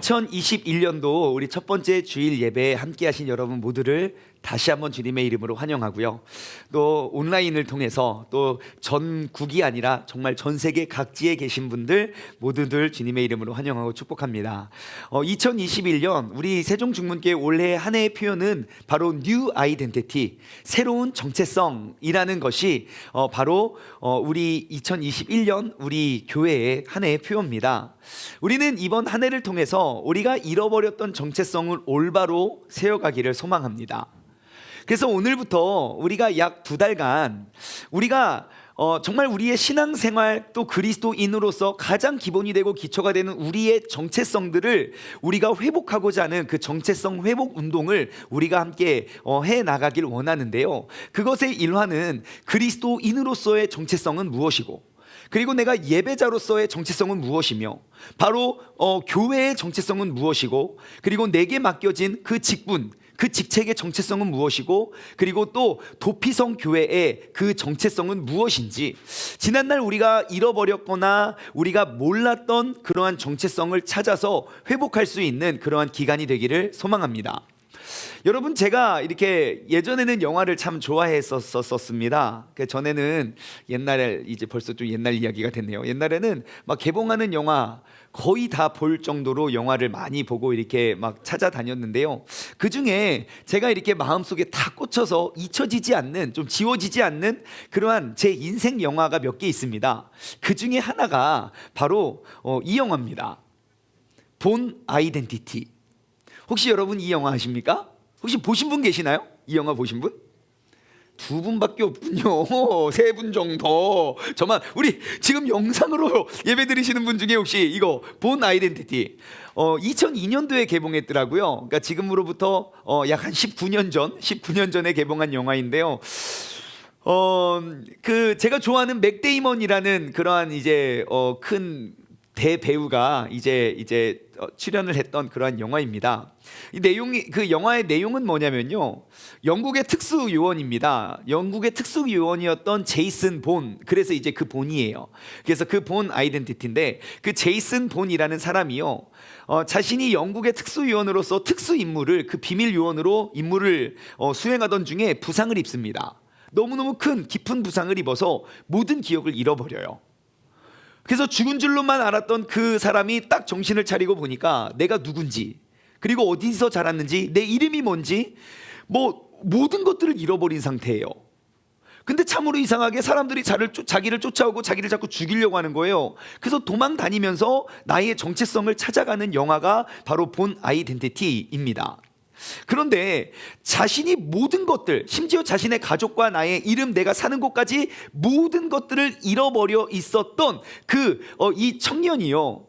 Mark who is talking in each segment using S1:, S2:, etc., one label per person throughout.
S1: 2021년도 우리 첫 번째 주일 예배에 함께 하신 여러분 모두를 다시 한번 주님의 이름으로 환영하고요. 또 온라인을 통해서 또 전국이 아니라 정말 전 세계 각지에 계신 분들 모두들 주님의 이름으로 환영하고 축복합니다. 2021년 우리 세종중문교회 올해 한 해의 표현은 바로 New Identity, 새로운 정체성이라는 것이 바로 우리 2021년 우리 교회의 한 해의 표현입니다. 우리는 이번 한 해를 통해서 우리가 잃어버렸던 정체성을 올바로 세워가기를 소망합니다. 그래서 오늘부터 우리가 약 2달간 우리가 정말 우리의 신앙생활 또 그리스도인으로서 가장 기본이 되고 기초가 되는 우리의 정체성들을 우리가 회복하고자 하는 그 정체성 회복 운동을 우리가 함께 해나가길 원하는데요. 그것의 일환은 그리스도인으로서의 정체성은 무엇이고, 그리고 내가 예배자로서의 정체성은 무엇이며, 바로 교회의 정체성은 무엇이고, 그리고 내게 맡겨진 그 직분, 그 직책의 정체성은 무엇이고, 그리고 또 도피성 교회의 그 정체성은 무엇인지, 지난날 우리가 잃어버렸거나 우리가 몰랐던 그러한 정체성을 찾아서 회복할 수 있는 그러한 기간이 되기를 소망합니다. 여러분, 제가 이렇게 예전에는 영화를 참 좋아했었습니다. 전에는 옛날에, 이제 벌써 좀 옛날 이야기가 됐네요. 옛날에는 막 개봉하는 영화 거의 다 볼 정도로 영화를 많이 보고 이렇게 막 찾아다녔는데요. 그 중에 제가 이렇게 마음속에 다 꽂혀서 잊혀지지 않는, 좀 지워지지 않는 그러한 제 인생 영화가 몇 개 있습니다. 그 중에 하나가 바로 이 영화입니다. 본 아이덴티티. 혹시 여러분 이 영화 아십니까? 혹시 보신 분 계시나요? 이 영화 보신 분? 2분밖에 없군요. 3분 정도. 저만, 우리 지금 영상으로 예배 드리시는 분 중에 혹시 이거 본 아이덴티티 2002년도에 개봉했더라고요. 그러니까 지금으로부터 약 한 19년 전에 개봉한 영화인데요. 제가 좋아하는 맥 데이먼이라는 그러한 이제 큰 대배우가 이제 출연을 했던 그러한 영화입니다. 이 내용이, 그 영화의 내용은 뭐냐면요, 영국의 특수 요원입니다. 영국의 특수 요원이었던 제이슨 본, 그래서 이제 그 본이에요. 그래서 그 본 아이덴티티인데, 그 제이슨 본이라는 사람이요, 자신이 영국의 특수 요원으로서 특수 임무를, 그 비밀 요원으로 임무를 수행하던 중에 부상을 입습니다. 너무너무 큰 깊은 부상을 입어서 모든 기억을 잃어버려요. 그래서 죽은 줄로만 알았던 그 사람이 딱 정신을 차리고 보니까 내가 누군지, 그리고 어디서 자랐는지, 내 이름이 뭔지, 모든 것들을 잃어버린 상태예요. 근데 참으로 이상하게 사람들이 자기를 쫓아오고 자기를 자꾸 죽이려고 하는 거예요. 그래서 도망 다니면서 나의 정체성을 찾아가는 영화가 바로 본 아이덴티티입니다. 그런데 자신이 모든 것들, 심지어 자신의 가족과 나의 이름, 내가 사는 곳까지 모든 것들을 잃어버려 있었던 이 청년이요,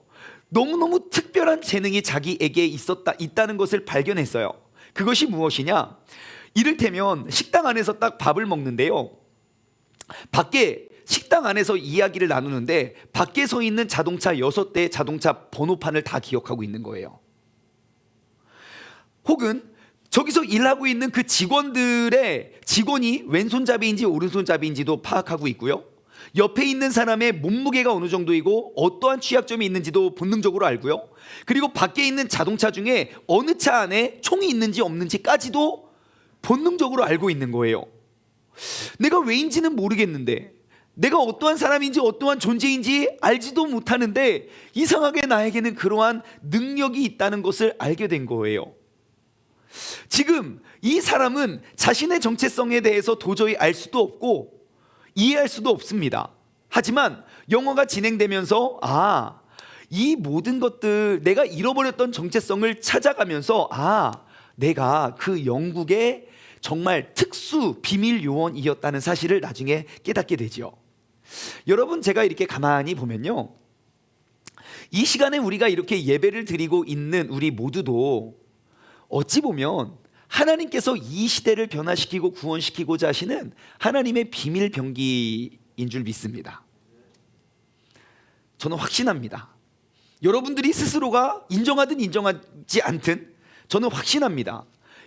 S1: 너무너무 특별한 재능이 자기에게 있다는 것을 발견했어요. 그것이 무엇이냐? 이를테면 식당 안에서 딱 밥을 먹는데요, 밖에 식당 안에서 이야기를 나누는데 밖에 서 있는 자동차 6대의 자동차 번호판을 다 기억하고 있는 거예요. 혹은 저기서 일하고 있는 그 직원이 왼손잡이인지 오른손잡이인지도 파악하고 있고요, 옆에 있는 사람의 몸무게가 어느 정도이고 어떠한 취약점이 있는지도 본능적으로 알고요, 그리고 밖에 있는 자동차 중에 어느 차 안에 총이 있는지 없는지까지도 본능적으로 알고 있는 거예요. 내가 왜인지는 모르겠는데, 내가 어떠한 사람인지 어떠한 존재인지 알지도 못하는데 이상하게 나에게는 그러한 능력이 있다는 것을 알게 된 거예요. 지금 이 사람은 자신의 정체성에 대해서 도저히 알 수도 없고 이해할 수도 없습니다. 하지만 영화가 진행되면서 이 모든 것들, 내가 잃어버렸던 정체성을 찾아가면서 내가 그 영국의 정말 특수 비밀 요원이었다는 사실을 나중에 깨닫게 되죠. 여러분, 제가 이렇게 가만히 보면요, 이 시간에 우리가 이렇게 예배를 드리고 있는 우리 모두도 어찌 보면 하나님께서 이 시대를 변화시키고 구원시키고자 하시는 하나님의 비밀 병기인 줄 믿습니다. 저는 확신합니다. 여러분들이 스스로가 인정하든 인정하지 않든 저는 확신합니다.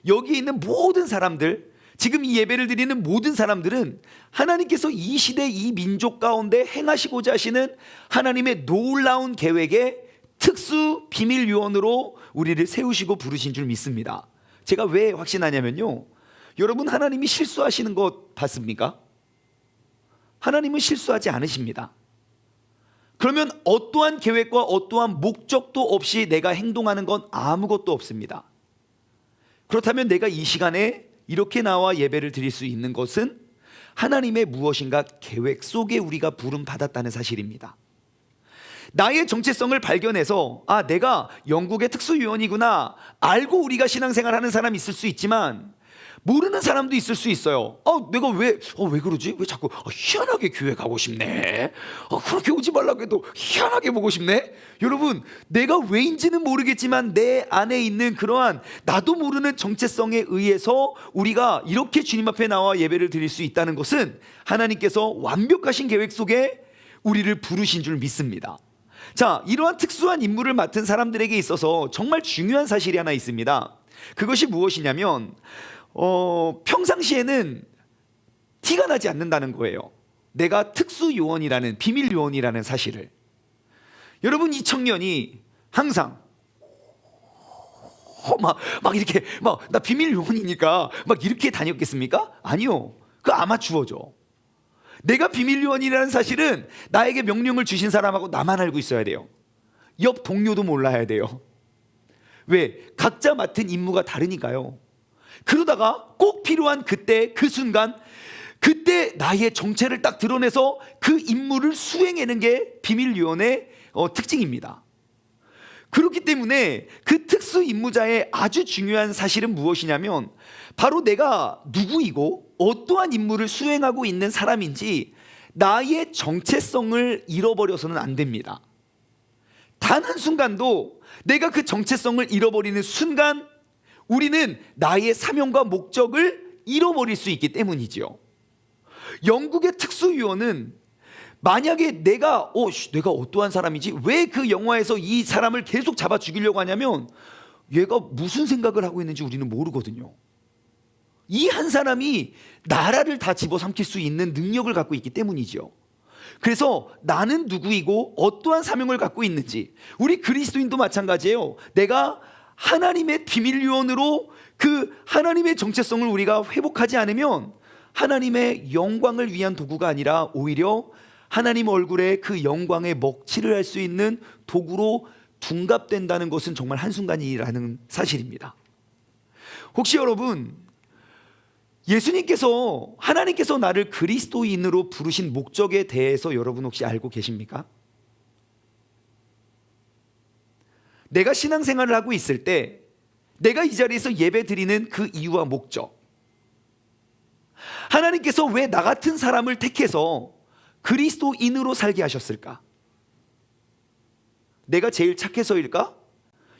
S1: 여기 있는 모든 사람들, 지금 이 예배를 드리는 모든 사람들은 하나님께서 이 시대 이 민족 가운데 행하시고자 하시는 하나님의 놀라운 계획의 특수 비밀 요원으로 우리를 세우시고 부르신 줄 믿습니다. 제가 왜 확신하냐면요, 여러분, 하나님이 실수하시는 것 봤습니까? 하나님은 실수하지 않으십니다. 그러면 어떠한 계획과 어떠한 목적도 없이 내가 행동하는 건 아무것도 없습니다. 그렇다면 내가 이 시간에 이렇게 나와 예배를 드릴 수 있는 것은 하나님의 무엇인가 계획 속에 우리가 부름 받았다는 사실입니다. 나의 정체성을 발견해서 내가 영국의 특수요원이구나 알고 우리가 신앙생활하는 사람이 있을 수 있지만, 모르는 사람도 있을 수 있어요. 내가 왜 그러지? 왜 자꾸 희한하게 교회 가고 싶네? 그렇게 오지 말라고 해도 희한하게 보고 싶네? 여러분, 내가 왜인지는 모르겠지만 내 안에 있는 그러한 나도 모르는 정체성에 의해서 우리가 이렇게 주님 앞에 나와 예배를 드릴 수 있다는 것은 하나님께서 완벽하신 계획 속에 우리를 부르신 줄 믿습니다. 자, 이러한 특수한 임무를 맡은 사람들에게 있어서 정말 중요한 사실이 하나 있습니다. 그것이 무엇이냐면 평상시에는 티가 나지 않는다는 거예요. 내가 특수요원이라는, 비밀요원이라는 사실을. 여러분, 이 청년이 항상 막 이렇게 나 비밀요원이니까 막 이렇게 다녔겠습니까? 아니요, 그 아마추어죠. 내가 비밀요원이라는 사실은 나에게 명령을 주신 사람하고 나만 알고 있어야 돼요. 옆 동료도 몰라야 돼요. 왜? 각자 맡은 임무가 다르니까요. 그러다가 꼭 필요한 그때, 그 순간, 그때 나의 정체를 딱 드러내서 그 임무를 수행하는 게 비밀요원의 특징입니다. 그렇기 때문에 그 특수 임무자의 아주 중요한 사실은 무엇이냐면, 바로 내가 누구이고 어떠한 임무를 수행하고 있는 사람인지 나의 정체성을 잃어버려서는 안 됩니다. 단 한순간도 내가 그 정체성을 잃어버리는 순간 우리는 나의 사명과 목적을 잃어버릴 수 있기 때문이죠. 영국의 특수요원은 만약에 내가 어떠한 사람이지? 왜 그 영화에서 이 사람을 계속 잡아 죽이려고 하냐면, 얘가 무슨 생각을 하고 있는지 우리는 모르거든요. 이 한 사람이 나라를 다 집어삼킬 수 있는 능력을 갖고 있기 때문이죠. 그래서 나는 누구이고 어떠한 사명을 갖고 있는지, 우리 그리스도인도 마찬가지예요. 내가 하나님의 비밀요원으로 그 하나님의 정체성을 우리가 회복하지 않으면 하나님의 영광을 위한 도구가 아니라 오히려 하나님 얼굴에 그 영광의 먹칠을 할 수 있는 도구로 둔갑된다는 것은 정말 한순간이라는 사실입니다. 혹시 여러분, 예수님께서, 하나님께서 나를 그리스도인으로 부르신 목적에 대해서 여러분 혹시 알고 계십니까? 내가 신앙생활을 하고 있을 때 내가 이 자리에서 예배 드리는 그 이유와 목적, 하나님께서 왜 나 같은 사람을 택해서 그리스도인으로 살게 하셨을까? 내가 제일 착해서일까?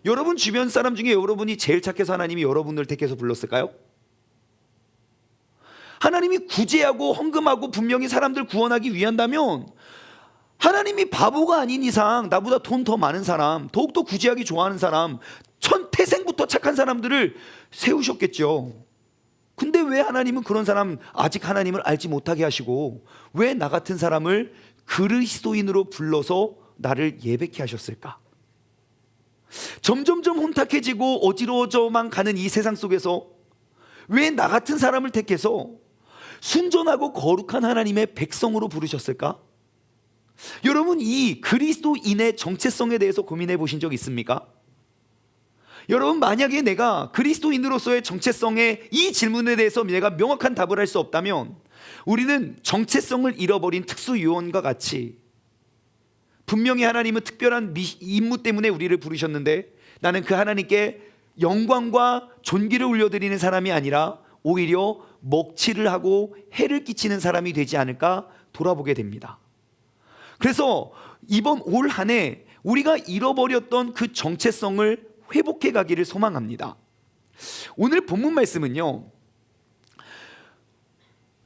S1: 여러분 주변 사람 중에 여러분이 제일 착해서 하나님이 여러분을 택해서 불렀을까요? 하나님이 구제하고 헌금하고 분명히 사람들 구원하기 위한다면 하나님이 바보가 아닌 이상 나보다 돈 더 많은 사람, 더욱더 구제하기 좋아하는 사람, 태생부터 착한 사람들을 세우셨겠죠. 근데 왜 하나님은 그런 사람, 아직 하나님을 알지 못하게 하시고 왜 나 같은 사람을 그리스도인으로 불러서 나를 예배케 하셨을까? 점점점 혼탁해지고 어지러워져만 가는 이 세상 속에서 왜 나 같은 사람을 택해서 순전하고 거룩한 하나님의 백성으로 부르셨을까? 여러분, 이 그리스도인의 정체성에 대해서 고민해 보신 적 있습니까? 여러분, 만약에 내가 그리스도인으로서의 정체성에 이 질문에 대해서 내가 명확한 답을 할 수 없다면 우리는 정체성을 잃어버린 특수요원과 같이, 분명히 하나님은 특별한 임무 때문에 우리를 부르셨는데 나는 그 하나님께 영광과 존귀를 올려드리는 사람이 아니라 오히려 먹칠을 하고 해를 끼치는 사람이 되지 않을까 돌아보게 됩니다. 그래서 이번 올 한 해 우리가 잃어버렸던 그 정체성을 회복해 가기를 소망합니다. 오늘 본문 말씀은요,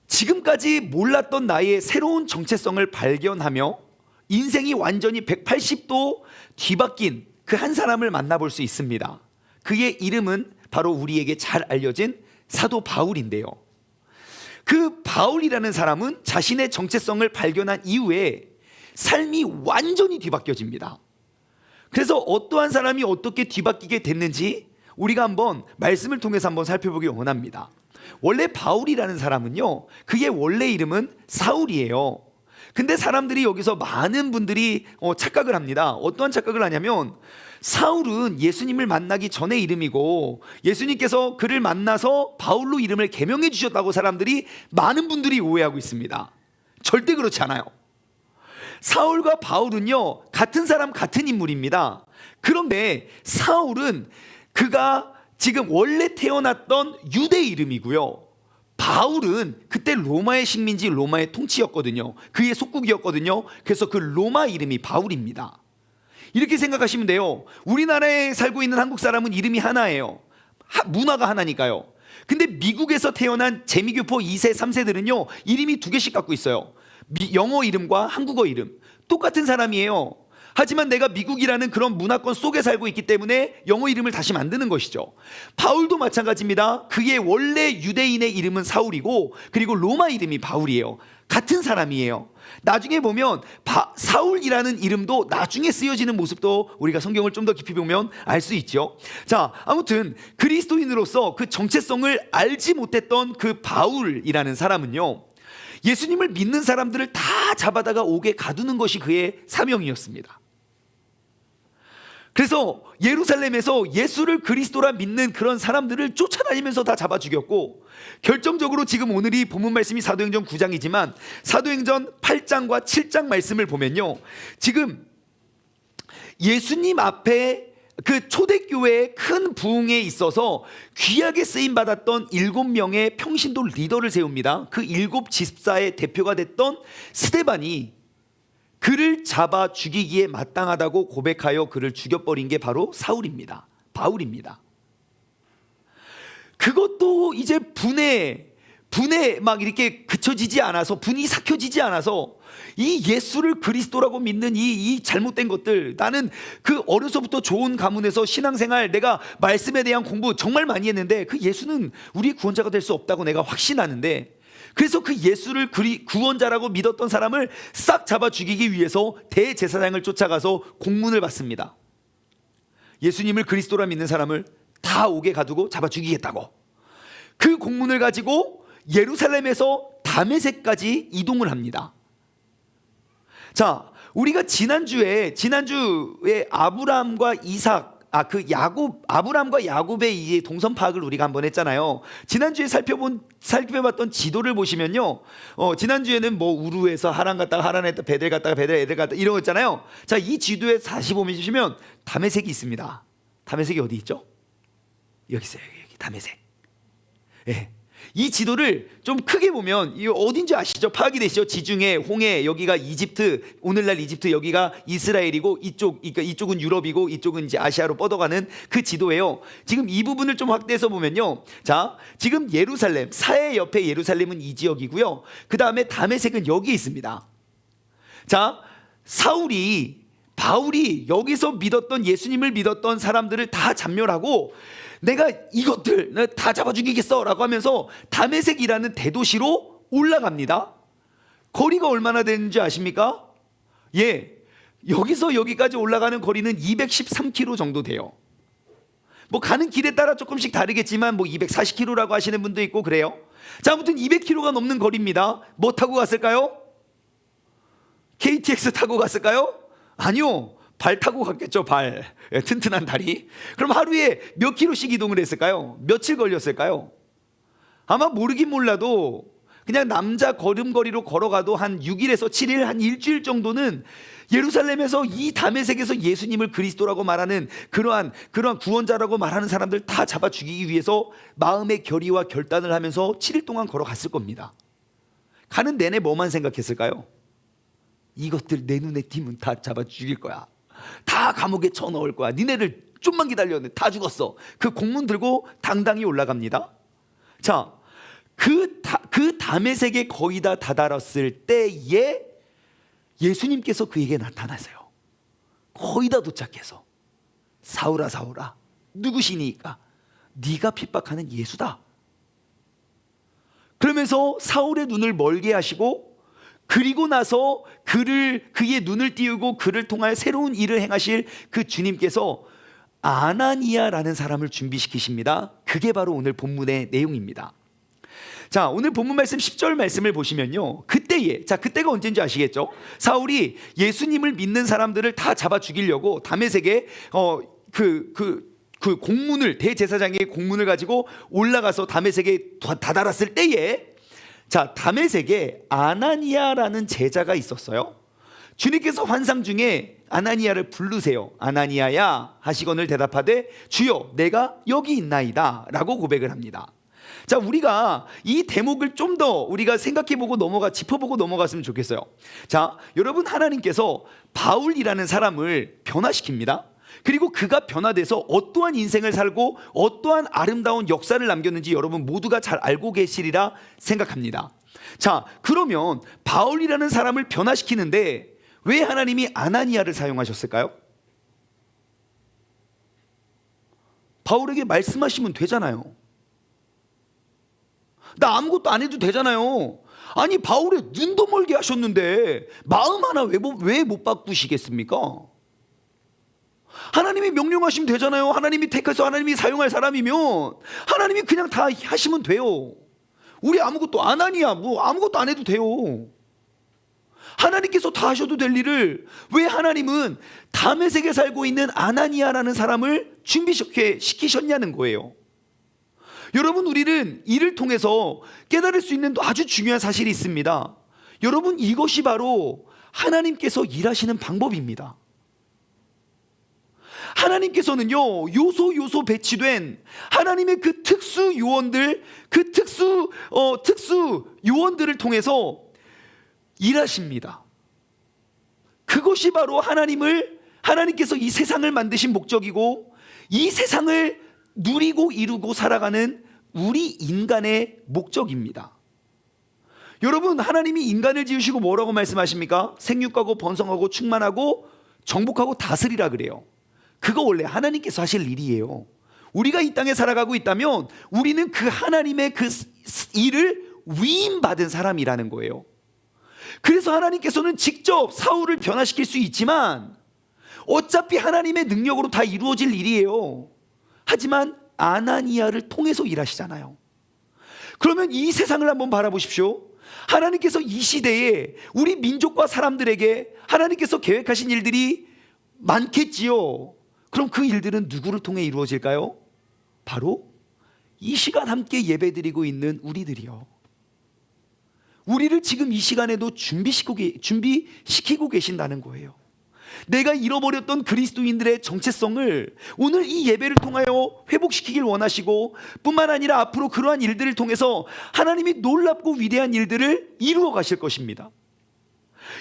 S1: 지금까지 몰랐던 나의 새로운 정체성을 발견하며 인생이 완전히 180도 뒤바뀐 그 한 사람을 만나볼 수 있습니다. 그의 이름은 바로 우리에게 잘 알려진 사도 바울인데요, 그 바울이라는 사람은 자신의 정체성을 발견한 이후에 삶이 완전히 뒤바뀌어집니다. 그래서 어떠한 사람이 어떻게 뒤바뀌게 됐는지 우리가 한번 말씀을 통해서 한번 살펴보기 원합니다. 원래 바울이라는 사람은요, 그의 원래 이름은 사울이에요. 근데 사람들이 여기서 많은 분들이 착각을 합니다. 어떠한 착각을 하냐면, 사울은 예수님을 만나기 전의 이름이고 예수님께서 그를 만나서 바울로 이름을 개명해 주셨다고 사람들이, 많은 분들이 오해하고 있습니다. 절대 그렇지 않아요. 사울과 바울은요, 같은 사람 같은 인물입니다. 그런데 사울은 그가 지금 원래 태어났던 유대 이름이고요, 바울은 그때 로마의 식민지, 로마의 통치였거든요. 그의 속국이었거든요. 그래서 그 로마 이름이 바울입니다. 이렇게 생각하시면 돼요. 우리나라에 살고 있는 한국 사람은 이름이 하나예요. 문화가 하나니까요. 근데 미국에서 태어난 재미교포 2세, 3세들은요, 이름이 2개씩 갖고 있어요. 영어 이름과 한국어 이름. 똑같은 사람이에요. 하지만 내가 미국이라는 그런 문화권 속에 살고 있기 때문에 영어 이름을 다시 만드는 것이죠. 바울도 마찬가지입니다. 그의 원래 유대인의 이름은 사울이고, 그리고 로마 이름이 바울이에요. 같은 사람이에요. 나중에 보면 사울이라는 이름도 나중에 쓰여지는 모습도 우리가 성경을 좀 더 깊이 보면 알 수 있죠. 자, 아무튼 그리스도인으로서 그 정체성을 알지 못했던 그 바울이라는 사람은요, 예수님을 믿는 사람들을 다 잡아다가 옥에 가두는 것이 그의 사명이었습니다. 그래서 예루살렘에서 예수를 그리스도라 믿는 그런 사람들을 쫓아다니면서 다 잡아 죽였고, 결정적으로 지금 오늘이 본문 말씀이 사도행전 9장이지만 사도행전 8장과 7장 말씀을 보면요, 지금 예수님 앞에 그 초대교회의 큰 부흥에 있어서 귀하게 쓰임받았던 7명의 평신도 리더를 세웁니다. 그 7 집사의 대표가 됐던 스데반이 그를 잡아 죽이기에 마땅하다고 고백하여 그를 죽여버린 게 바로 사울입니다. 바울입니다. 그것도 이제 분에 막 이렇게 그쳐지지 않아서, 분이 삭혀지지 않아서 이 예수를 그리스도라고 믿는 이 잘못된 것들, 나는 그 어려서부터 좋은 가문에서 신앙생활, 내가 말씀에 대한 공부 정말 많이 했는데 그 예수는 우리의 구원자가 될 수 없다고 내가 확신하는데, 그래서 그 예수를 구원자라고 믿었던 사람을 싹 잡아 죽이기 위해서 대제사장을 쫓아가서 공문을 받습니다. 예수님을 그리스도라 믿는 사람을 다 옥에 가두고 잡아 죽이겠다고. 그 공문을 가지고 예루살렘에서 다메섹까지 이동을 합니다. 자, 우리가 지난주에 아브라함과 이삭, 아브라함과 야곱의 이 동선 파악을 우리가 한번 했잖아요. 지난주에 살펴봤던 지도를 보시면요, 지난주에는 뭐 우루에서 하란 갔다가 하란 했다, 베델 갔다가 베델, 에델 갔다, 이런 거 있잖아요. 자, 이 지도에 다시 보시면 다메섹이 있습니다. 다메섹이 어디 있죠? 여기 있어요. 여기 다메섹. 예. 이 지도를 좀 크게 보면 이 어딘지 아시죠? 파악이 되시죠? 지중해, 홍해, 여기가 이집트, 오늘날 이집트, 여기가 이스라엘이고, 이쪽은 유럽이고, 이쪽은 이제 아시아로 뻗어가는 그 지도예요. 지금 이 부분을 좀 확대해서 보면요, 자, 지금 예루살렘, 사해 옆에 예루살렘은 이 지역이고요, 그 다음에 다메섹은 여기 있습니다. 자, 바울이 여기서 믿었던, 예수님을 믿었던 사람들을 다 잡멸하고, 내가 이것들 다 잡아 죽이겠어 라고 하면서 다메섹이라는 대도시로 올라갑니다. 거리가 얼마나 되는지 아십니까? 예, 여기서 여기까지 올라가는 거리는 213km 정도 돼요. 뭐 가는 길에 따라 조금씩 다르겠지만 뭐 240km라고 하시는 분도 있고 그래요. 자, 아무튼 200km가 넘는 거리입니다. 뭐 타고 갔을까요? KTX 타고 갔을까요? 아니요, 발 타고 갔겠죠. 발, 튼튼한 다리. 그럼 하루에 몇 킬로씩 이동을 했을까요? 며칠 걸렸을까요? 아마 모르긴 몰라도 그냥 남자 걸음걸이로 걸어가도 한 6일에서 7일, 한 일주일 정도는 예루살렘에서, 이 다메섹에서 예수님을 그리스도라고 말하는 그러한 구원자라고 말하는 사람들 다 잡아 죽이기 위해서 마음의 결의와 결단을 하면서 7일 동안 걸어갔을 겁니다. 가는 내내 뭐만 생각했을까요? 이것들 내 눈에 띄면 다 잡아 죽일 거야. 다 감옥에 쳐넣을 거야. 니네를 좀만 기다렸는데 다 죽었어. 그 공문 들고 당당히 올라갑니다. 자, 그 다메섹에 거의 다 다다랐을 때에 예수님께서 그에게 나타나세요. 거의 다 도착해서, 사울아 사울아 누구시니까? 네가 핍박하는 예수다. 그러면서 사울의 눈을 멀게 하시고 그리고 나서 그의 눈을 띄우고 그를 통하여 새로운 일을 행하실 그 주님께서 아나니아라는 사람을 준비시키십니다. 그게 바로 오늘 본문의 내용입니다. 자, 오늘 본문 말씀 10절 말씀을 보시면요, 그때가 언제인지 아시겠죠? 사울이 예수님을 믿는 사람들을 다 잡아 죽이려고 다메섹에 그 공문을, 대제사장의 공문을 가지고 올라가서 다메섹에 다다랐을 때에, 자, 다메섹에 아나니아라는 제자가 있었어요. 주님께서 환상 중에 아나니아를 부르세요. 아나니아야 하시거늘 대답하되 주여 내가 여기 있나이다 라고 고백을 합니다. 자, 우리가 이 대목을 좀 더 우리가 생각해보고 짚어보고 넘어갔으면 좋겠어요. 자, 여러분, 하나님께서 바울이라는 사람을 변화시킵니다. 그리고 그가 변화돼서 어떠한 인생을 살고 어떠한 아름다운 역사를 남겼는지 여러분 모두가 잘 알고 계시리라 생각합니다. 자, 그러면 바울이라는 사람을 변화시키는데 왜 하나님이 아나니아를 사용하셨을까요? 바울에게 말씀하시면 되잖아요. 나 아무것도 안 해도 되잖아요. 아니, 바울의 눈도 멀게 하셨는데 마음 하나 왜 못 바꾸시겠습니까? 하나님이 명령하시면 되잖아요. 하나님이 택해서 하나님이 사용할 사람이면 하나님이 그냥 다 하시면 돼요. 우리 아나니아 아무것도 안 해도 돼요. 하나님께서 다 하셔도 될 일을 왜 하나님은 다메섹에 살고 있는 아나니아라는 사람을 준비시키셨냐는 거예요. 여러분, 우리는 이를 통해서 깨달을 수 있는 아주 중요한 사실이 있습니다. 여러분, 이것이 바로 하나님께서 일하시는 방법입니다. 하나님께서는요, 요소 배치된 하나님의 그 특수 요원들을 통해서 일하십니다. 그것이 바로 하나님께서 이 세상을 만드신 목적이고, 이 세상을 누리고 이루고 살아가는 우리 인간의 목적입니다. 여러분, 하나님이 인간을 지으시고 뭐라고 말씀하십니까? 생육하고 번성하고 충만하고 정복하고 다스리라 그래요. 그거 원래 하나님께서 하실 일이에요. 우리가 이 땅에 살아가고 있다면 우리는 그 하나님의 그 일을 위임받은 사람이라는 거예요. 그래서 하나님께서는 직접 사울을 변화시킬 수 있지만 어차피 하나님의 능력으로 다 이루어질 일이에요. 하지만 아나니아를 통해서 일하시잖아요. 그러면 이 세상을 한번 바라보십시오. 하나님께서 이 시대에 우리 민족과 사람들에게 하나님께서 계획하신 일들이 많겠지요. 그럼 그 일들은 누구를 통해 이루어질까요? 바로 이 시간 함께 예배드리고 있는 우리들이요. 우리를 지금 이 시간에도 준비시키고 계신다는 거예요. 내가 잃어버렸던 그리스도인들의 정체성을 오늘 이 예배를 통하여 회복시키길 원하시고, 뿐만 아니라 앞으로 그러한 일들을 통해서 하나님이 놀랍고 위대한 일들을 이루어 가실 것입니다.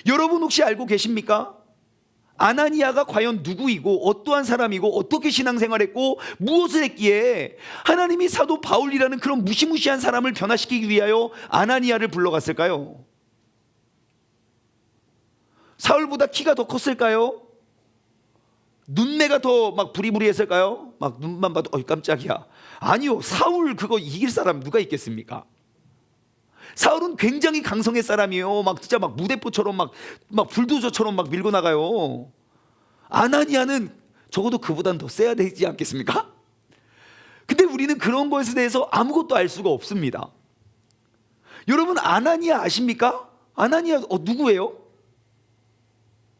S1: 여러분, 혹시 알고 계십니까? 아나니아가 과연 누구이고 어떠한 사람이고 어떻게 신앙생활했고 무엇을 했기에 하나님이 사도 바울이라는 그런 무시무시한 사람을 변화시키기 위하여 아나니아를 불러갔을까요? 사울보다 키가 더 컸을까요? 눈매가 더 막 부리부리했을까요? 막 눈만 봐도 깜짝이야. 아니요, 사울 그거 이길 사람 누가 있겠습니까? 사울은 굉장히 강성의 사람이에요. 막 진짜 막 무대포처럼 막 불도저처럼 막 밀고 나가요. 아나니아는 적어도 그보단 더 세야 되지 않겠습니까? 근데 우리는 그런 것에 대해서 아무것도 알 수가 없습니다. 여러분, 아나니아 아십니까? 아나니아 누구예요?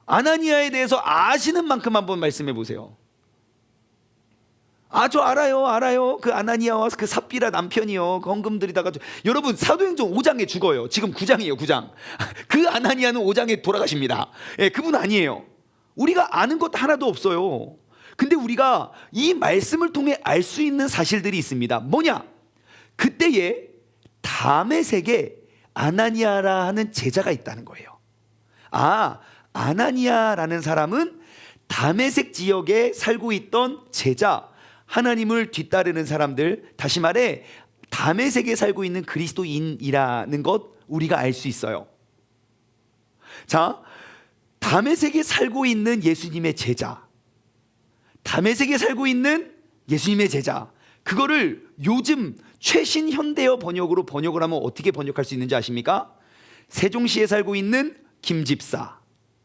S1: 아나니아에 대해서 아시는 만큼 한번 말씀해 보세요. 저 알아요. 그 아나니아와 그 삽비라 남편이요. 그 헌금 들이다가 여러분, 사도행전 5장에 죽어요. 지금 9장이에요, 9장. 그 아나니아는 5장에 돌아가십니다. 예, 그분 아니에요. 우리가 아는 것 하나도 없어요. 근데 우리가 이 말씀을 통해 알 수 있는 사실들이 있습니다. 뭐냐? 그때에 다메섹에 아나니아라 하는 제자가 있다는 거예요. 아나니아라는 사람은 다메섹 지역에 살고 있던 제자, 하나님을 뒤따르는 사람들, 다시 말해 다메섹에 살고 있는 그리스도인이라는 것 우리가 알 수 있어요. 자, 다메섹에 살고 있는 예수님의 제자, 다메섹에 살고 있는 예수님의 제자, 그거를 요즘 최신 현대어 번역을 하면 어떻게 번역할 수 있는지 아십니까? 세종시에 살고 있는 김집사,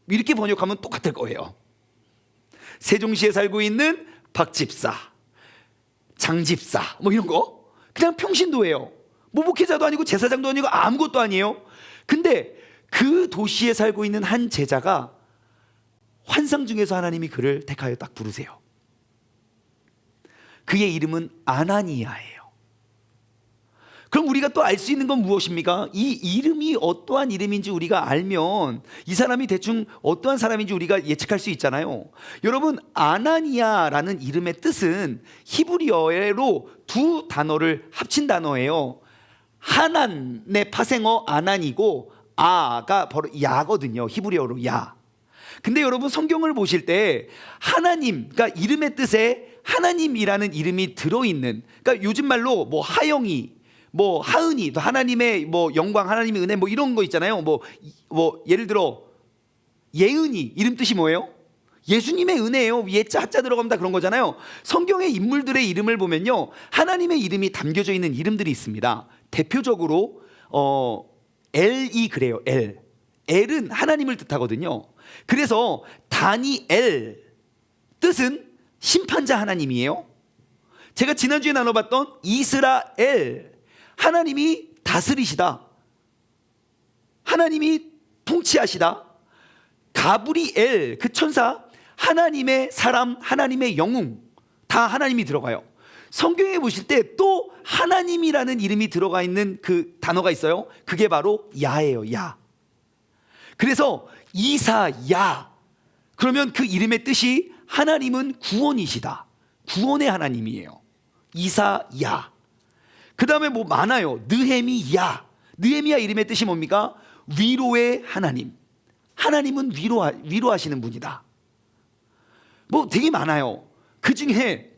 S1: 이렇게 번역하면 똑같을 거예요. 세종시에 살고 있는 박집사, 장집사, 뭐 이런 거 그냥 평신도예요. 뭐 목회자도 아니고 제사장도 아니고 아무것도 아니에요. 근데 그 도시에 살고 있는 한 제자가 환상 중에서 하나님이 그를 택하여 딱 부르세요. 그의 이름은 아나니아예요. 그럼 우리가 또 알 수 있는 건 무엇입니까? 이 이름이 어떠한 이름인지 우리가 알면 이 사람이 대충 어떠한 사람인지 우리가 예측할 수 있잖아요. 여러분, 아나니아라는 이름의 뜻은 히브리어로 두 단어를 합친 단어예요. 하난의 파생어 아난이고 아가 바로 야거든요. 히브리어로 야. 근데 여러분, 성경을 보실 때 하나님, 그러니까 이름의 뜻에 하나님이라는 이름이 들어있는, 그러니까 요즘 말로 뭐 하영이, 뭐 하은이, 하나님의 뭐 영광, 하나님의 은혜, 뭐 이런 거 있잖아요. 뭐 예를 들어 예은이, 이름 뜻이 뭐예요? 예수님의 은혜예요. 예자 하자 들어가면 다 그런 거잖아요. 성경의 인물들의 이름을 보면요, 하나님의 이름이 담겨져 있는 이름들이 있습니다. 대표적으로 엘이 그래요. 엘은 하나님을 뜻하거든요. 그래서 다니엘 뜻은 심판자 하나님이에요. 제가 지난주에 나눠봤던 이스라엘, 하나님이 다스리시다, 하나님이 통치하시다. 가브리엘, 그 천사, 하나님의 사람, 하나님의 영웅, 다 하나님이 들어가요. 성경에 보실 때 또 하나님이라는 이름이 들어가 있는 그 단어가 있어요. 그게 바로 야예요. 야. 그래서 이사야, 그러면 그 이름의 뜻이 하나님은 구원이시다, 구원의 하나님이에요. 이사야. 그 다음에 뭐 많아요. 느헤미야. 느헤미야 이름의 뜻이 뭡니까? 위로의 하나님. 하나님은 위로하시는 분이다. 뭐 되게 많아요. 그 중에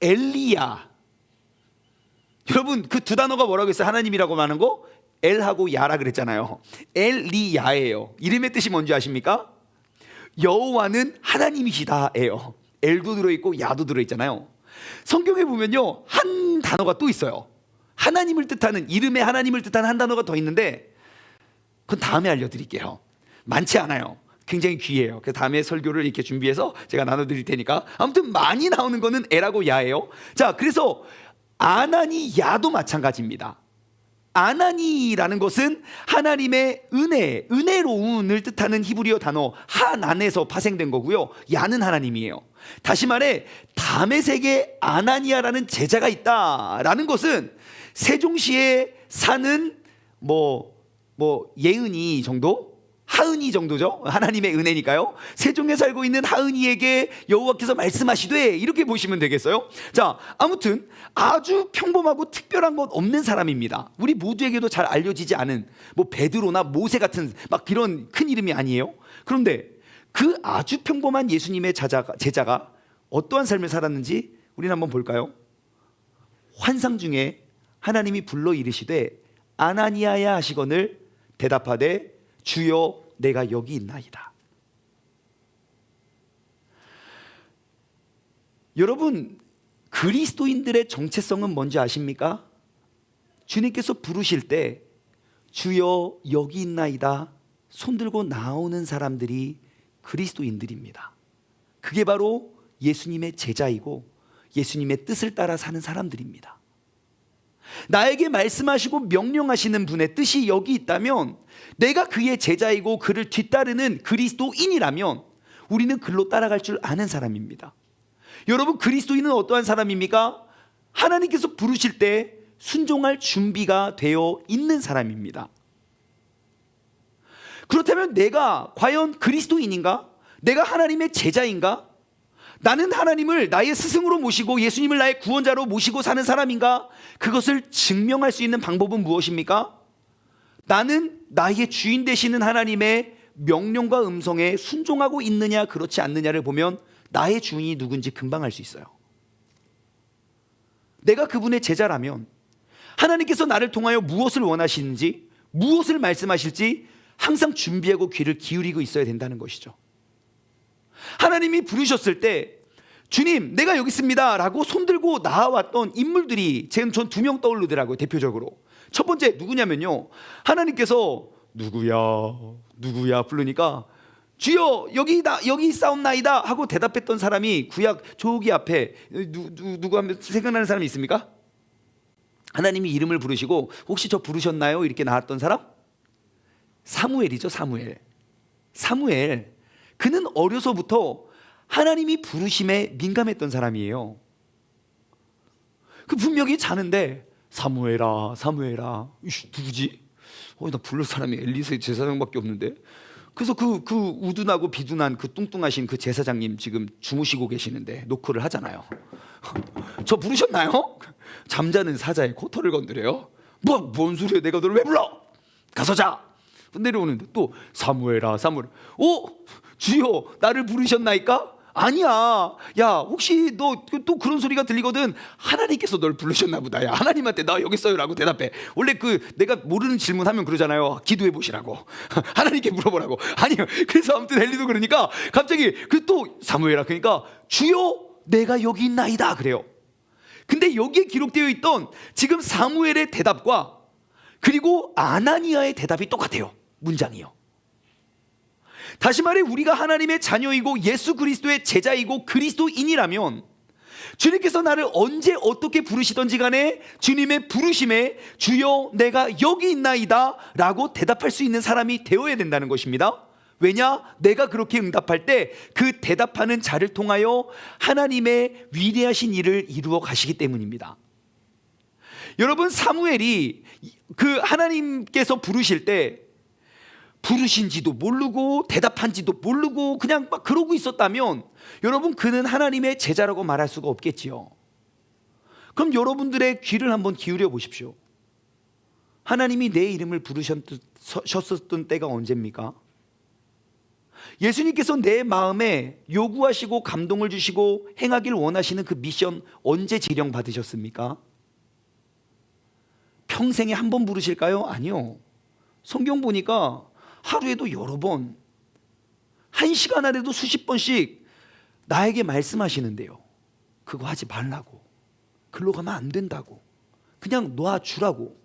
S1: 엘리야, 여러분 그 두 단어가 뭐라고 했어요? 하나님이라고 하는 거 엘하고 야라 그랬잖아요. 엘리야예요. 이름의 뜻이 뭔지 아십니까? 여호와는 하나님이시다예요. 엘도 들어있고 야도 들어있잖아요. 성경에 보면요, 한 단어가 또 있어요. 하나님을 뜻하는, 이름에 하나님을 뜻하는 한 단어가 더 있는데 그건 다음에 알려드릴게요. 많지 않아요. 굉장히 귀해요. 그래서 다음에 설교를 이렇게 준비해서 제가 나눠드릴 테니까. 아무튼 많이 나오는 거는 에라고 야예요. 자, 그래서 아나니 야도 마찬가지입니다. 아나니라는 것은 하나님의 은혜, 은혜로운을 뜻하는 히브리어 단어 하난에서 파생된 거고요. 야는 하나님이에요. 다시 말해 다메섹에 아나니아라는 제자가 있다라는 것은 세종시에 사는 예은이 정도? 하은이 정도죠. 하나님의 은혜니까요. 세종에 살고 있는 하은이에게 여호와께서 말씀하시되, 이렇게 보시면 되겠어요. 자, 아무튼 아주 평범하고 특별한 것 없는 사람입니다. 우리 모두에게도 잘 알려지지 않은 뭐 베드로나 모세 같은 막 그런 큰 이름이 아니에요. 그런데 그 아주 평범한 예수님의 제자가 어떠한 삶을 살았는지 우리는 한번 볼까요? 환상 중에 하나님이 불러 이르시되 아나니아야 하시거늘 대답하되 주여 내가 여기 있나이다. 여러분, 그리스도인들의 정체성은 뭔지 아십니까? 주님께서 부르실 때 주여 여기 있나이다 손 들고 나오는 사람들이 그리스도인들입니다. 그게 바로 예수님의 제자이고 예수님의 뜻을 따라 사는 사람들입니다. 나에게 말씀하시고 명령하시는 분의 뜻이 여기 있다면, 내가 그의 제자이고 그를 뒤따르는 그리스도인이라면 우리는 그로 따라갈 줄 아는 사람입니다. 여러분, 그리스도인은 어떠한 사람입니까? 하나님께서 부르실 때 순종할 준비가 되어 있는 사람입니다. 그렇다면 내가 과연 그리스도인인가? 내가 하나님의 제자인가? 나는 하나님을 나의 스승으로 모시고 예수님을 나의 구원자로 모시고 사는 사람인가? 그것을 증명할 수 있는 방법은 무엇입니까? 나는 나의 주인 되시는 하나님의 명령과 음성에 순종하고 있느냐 그렇지 않느냐를 보면 나의 주인이 누군지 금방 알 수 있어요. 내가 그분의 제자라면 하나님께서 나를 통하여 무엇을 원하시는지, 무엇을 말씀하실지 항상 준비하고 귀를 기울이고 있어야 된다는 것이죠. 하나님이 부르셨을 때 주님 내가 여기 있습니다 라고 손들고 나와왔던 인물들이 전 두 명 떠오르더라고요. 대표적으로 첫 번째 누구냐면요, 하나님께서 누구야 부르니까 주여 여기 있사옵나이다 하고 대답했던 사람이 구약 저기 앞에 누구 하면 생각나는 사람이 있습니까? 하나님이 이름을 부르시고 혹시 저 부르셨나요? 이렇게 나왔던 사람? 사무엘이죠. 사무엘. 그는 어려서부터 하나님이 부르심에 민감했던 사람이에요. 그 분명히 자는데 사무엘아 이씨 누구지? 나 부를 사람이 엘리사의 제사장밖에 없는데. 그래서 그 우둔하고 비둔한 그 뚱뚱하신 그 제사장님 지금 주무시고 계시는데 노크를 하잖아요. 저 부르셨나요? 잠자는 사자의 코털을 건드려요. 뭔 소리야? 내가 너를 왜 불러? 가서 자. 내려오는데 또 사무엘아. 주여 나를 부르셨나이까? 아니야. 야 혹시 너 또 그런 소리가 들리거든. 하나님께서 널 부르셨나 보다. 야 하나님한테 나 여기 있어요라고 대답해. 원래 내가 모르는 질문하면 그러잖아요. 기도해 보시라고. 하나님께 물어보라고. 아니요. 그래서 아무튼 엘리도 그러니까 갑자기 또 사무엘아 그러니까 주여 내가 여기 있나이다 그래요. 근데 여기에 기록되어 있던 지금 사무엘의 대답과 그리고 아나니아의 대답이 똑같아요. 문장이요. 다시 말해 우리가 하나님의 자녀이고 예수 그리스도의 제자이고 그리스도인이라면 주님께서 나를 언제 어떻게 부르시던지 간에 주님의 부르심에 주여 내가 여기 있나이다 라고 대답할 수 있는 사람이 되어야 된다는 것입니다. 왜냐? 내가 그렇게 응답할 때 그 대답하는 자를 통하여 하나님의 위대하신 일을 이루어 가시기 때문입니다. 여러분 사무엘이 그 하나님께서 부르실 때 부르신지도 모르고 대답한지도 모르고 그냥 막 그러고 있었다면 여러분 그는 하나님의 제자라고 말할 수가 없겠지요. 그럼 여러분들의 귀를 한번 기울여 보십시오. 하나님이 내 이름을 부르셨던 때가 언제입니까? 예수님께서 내 마음에 요구하시고 감동을 주시고 행하길 원하시는 그 미션 언제 지령 받으셨습니까? 평생에 한 번 부르실까요? 아니요. 성경 보니까 하루에도 여러 번, 한 시간 안에도 수십 번씩 나에게 말씀하시는데요. 그거 하지 말라고, 글로 가면 안 된다고, 그냥 놔주라고,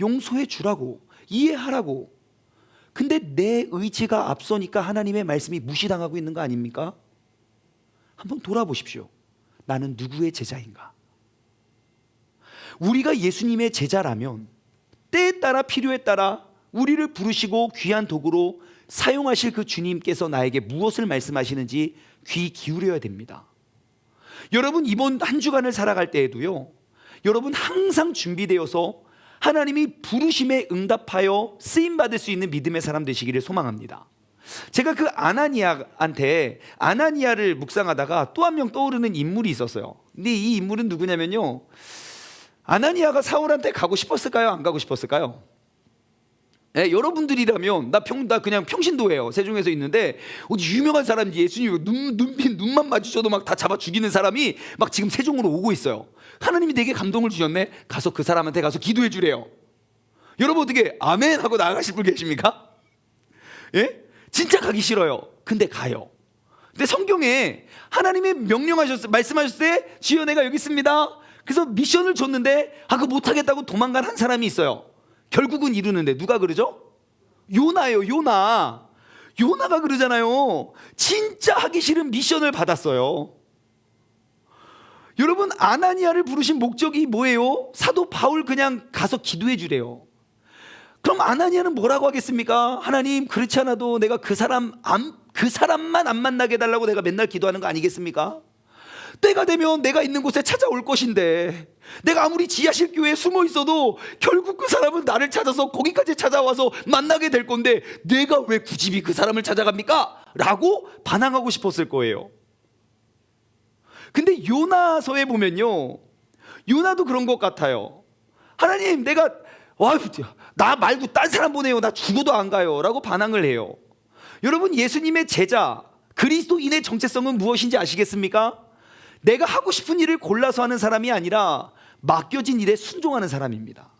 S1: 용서해 주라고, 이해하라고. 근데 내 의지가 앞서니까 하나님의 말씀이 무시당하고 있는 거 아닙니까? 한번 돌아보십시오. 나는 누구의 제자인가? 우리가 예수님의 제자라면 때에 따라 필요에 따라 우리를 부르시고 귀한 도구로 사용하실 그 주님께서 나에게 무엇을 말씀하시는지 귀 기울여야 됩니다. 여러분 이번 한 주간을 살아갈 때에도요, 여러분 항상 준비되어서 하나님이 부르심에 응답하여 쓰임받을 수 있는 믿음의 사람 되시기를 소망합니다. 제가 그 아나니아를 묵상하다가 또 한 명 떠오르는 인물이 있었어요. 근데 이 인물은 누구냐면요, 아나니아가 사울한테 가고 싶었을까요? 안 가고 싶었을까요? 네, 여러분들이라면 나 그냥 평신도예요. 세종에서 있는데 어디 유명한 사람이 예수님 눈만 마주쳐도 막 다 잡아 죽이는 사람이 막 지금 세종으로 오고 있어요. 하나님이 내게 감동을 주셨네. 가서 그 사람한테 가서 기도해 주래요. 여러분 어떻게 아멘 하고 나아가실 분 계십니까? 예? 진짜 가기 싫어요. 근데 가요. 근데 성경에 하나님이 말씀하셨을 때 주여 내가 여기 있습니다. 그래서 미션을 줬는데 그거 못하겠다고 도망간 한 사람이 있어요. 결국은 이루는데 누가 그러죠? 요나예요. 요나가 그러잖아요. 진짜 하기 싫은 미션을 받았어요. 여러분 아나니아를 부르신 목적이 뭐예요? 사도 바울 그냥 가서 기도해 주래요. 그럼 아나니아는 뭐라고 하겠습니까? 하나님 그렇지 않아도 내가 그 사람만 안 만나게 해달라고 내가 맨날 기도하는 거 아니겠습니까? 때가 되면 내가 있는 곳에 찾아올 것인데 내가 아무리 지하실 교회에 숨어 있어도 결국 그 사람은 나를 찾아서 거기까지 찾아와서 만나게 될 건데 내가 왜 굳이 그 사람을 찾아갑니까? 라고 반항하고 싶었을 거예요. 근데 요나서에 보면요, 요나도 그런 것 같아요. 하나님 나 말고 딴 사람 보내요. 나 죽어도 안 가요 라고 반항을 해요. 여러분 예수님의 제자 그리스도인의 정체성은 무엇인지 아시겠습니까? 내가 하고 싶은 일을 골라서 하는 사람이 아니라 맡겨진 일에 순종하는 사람입니다.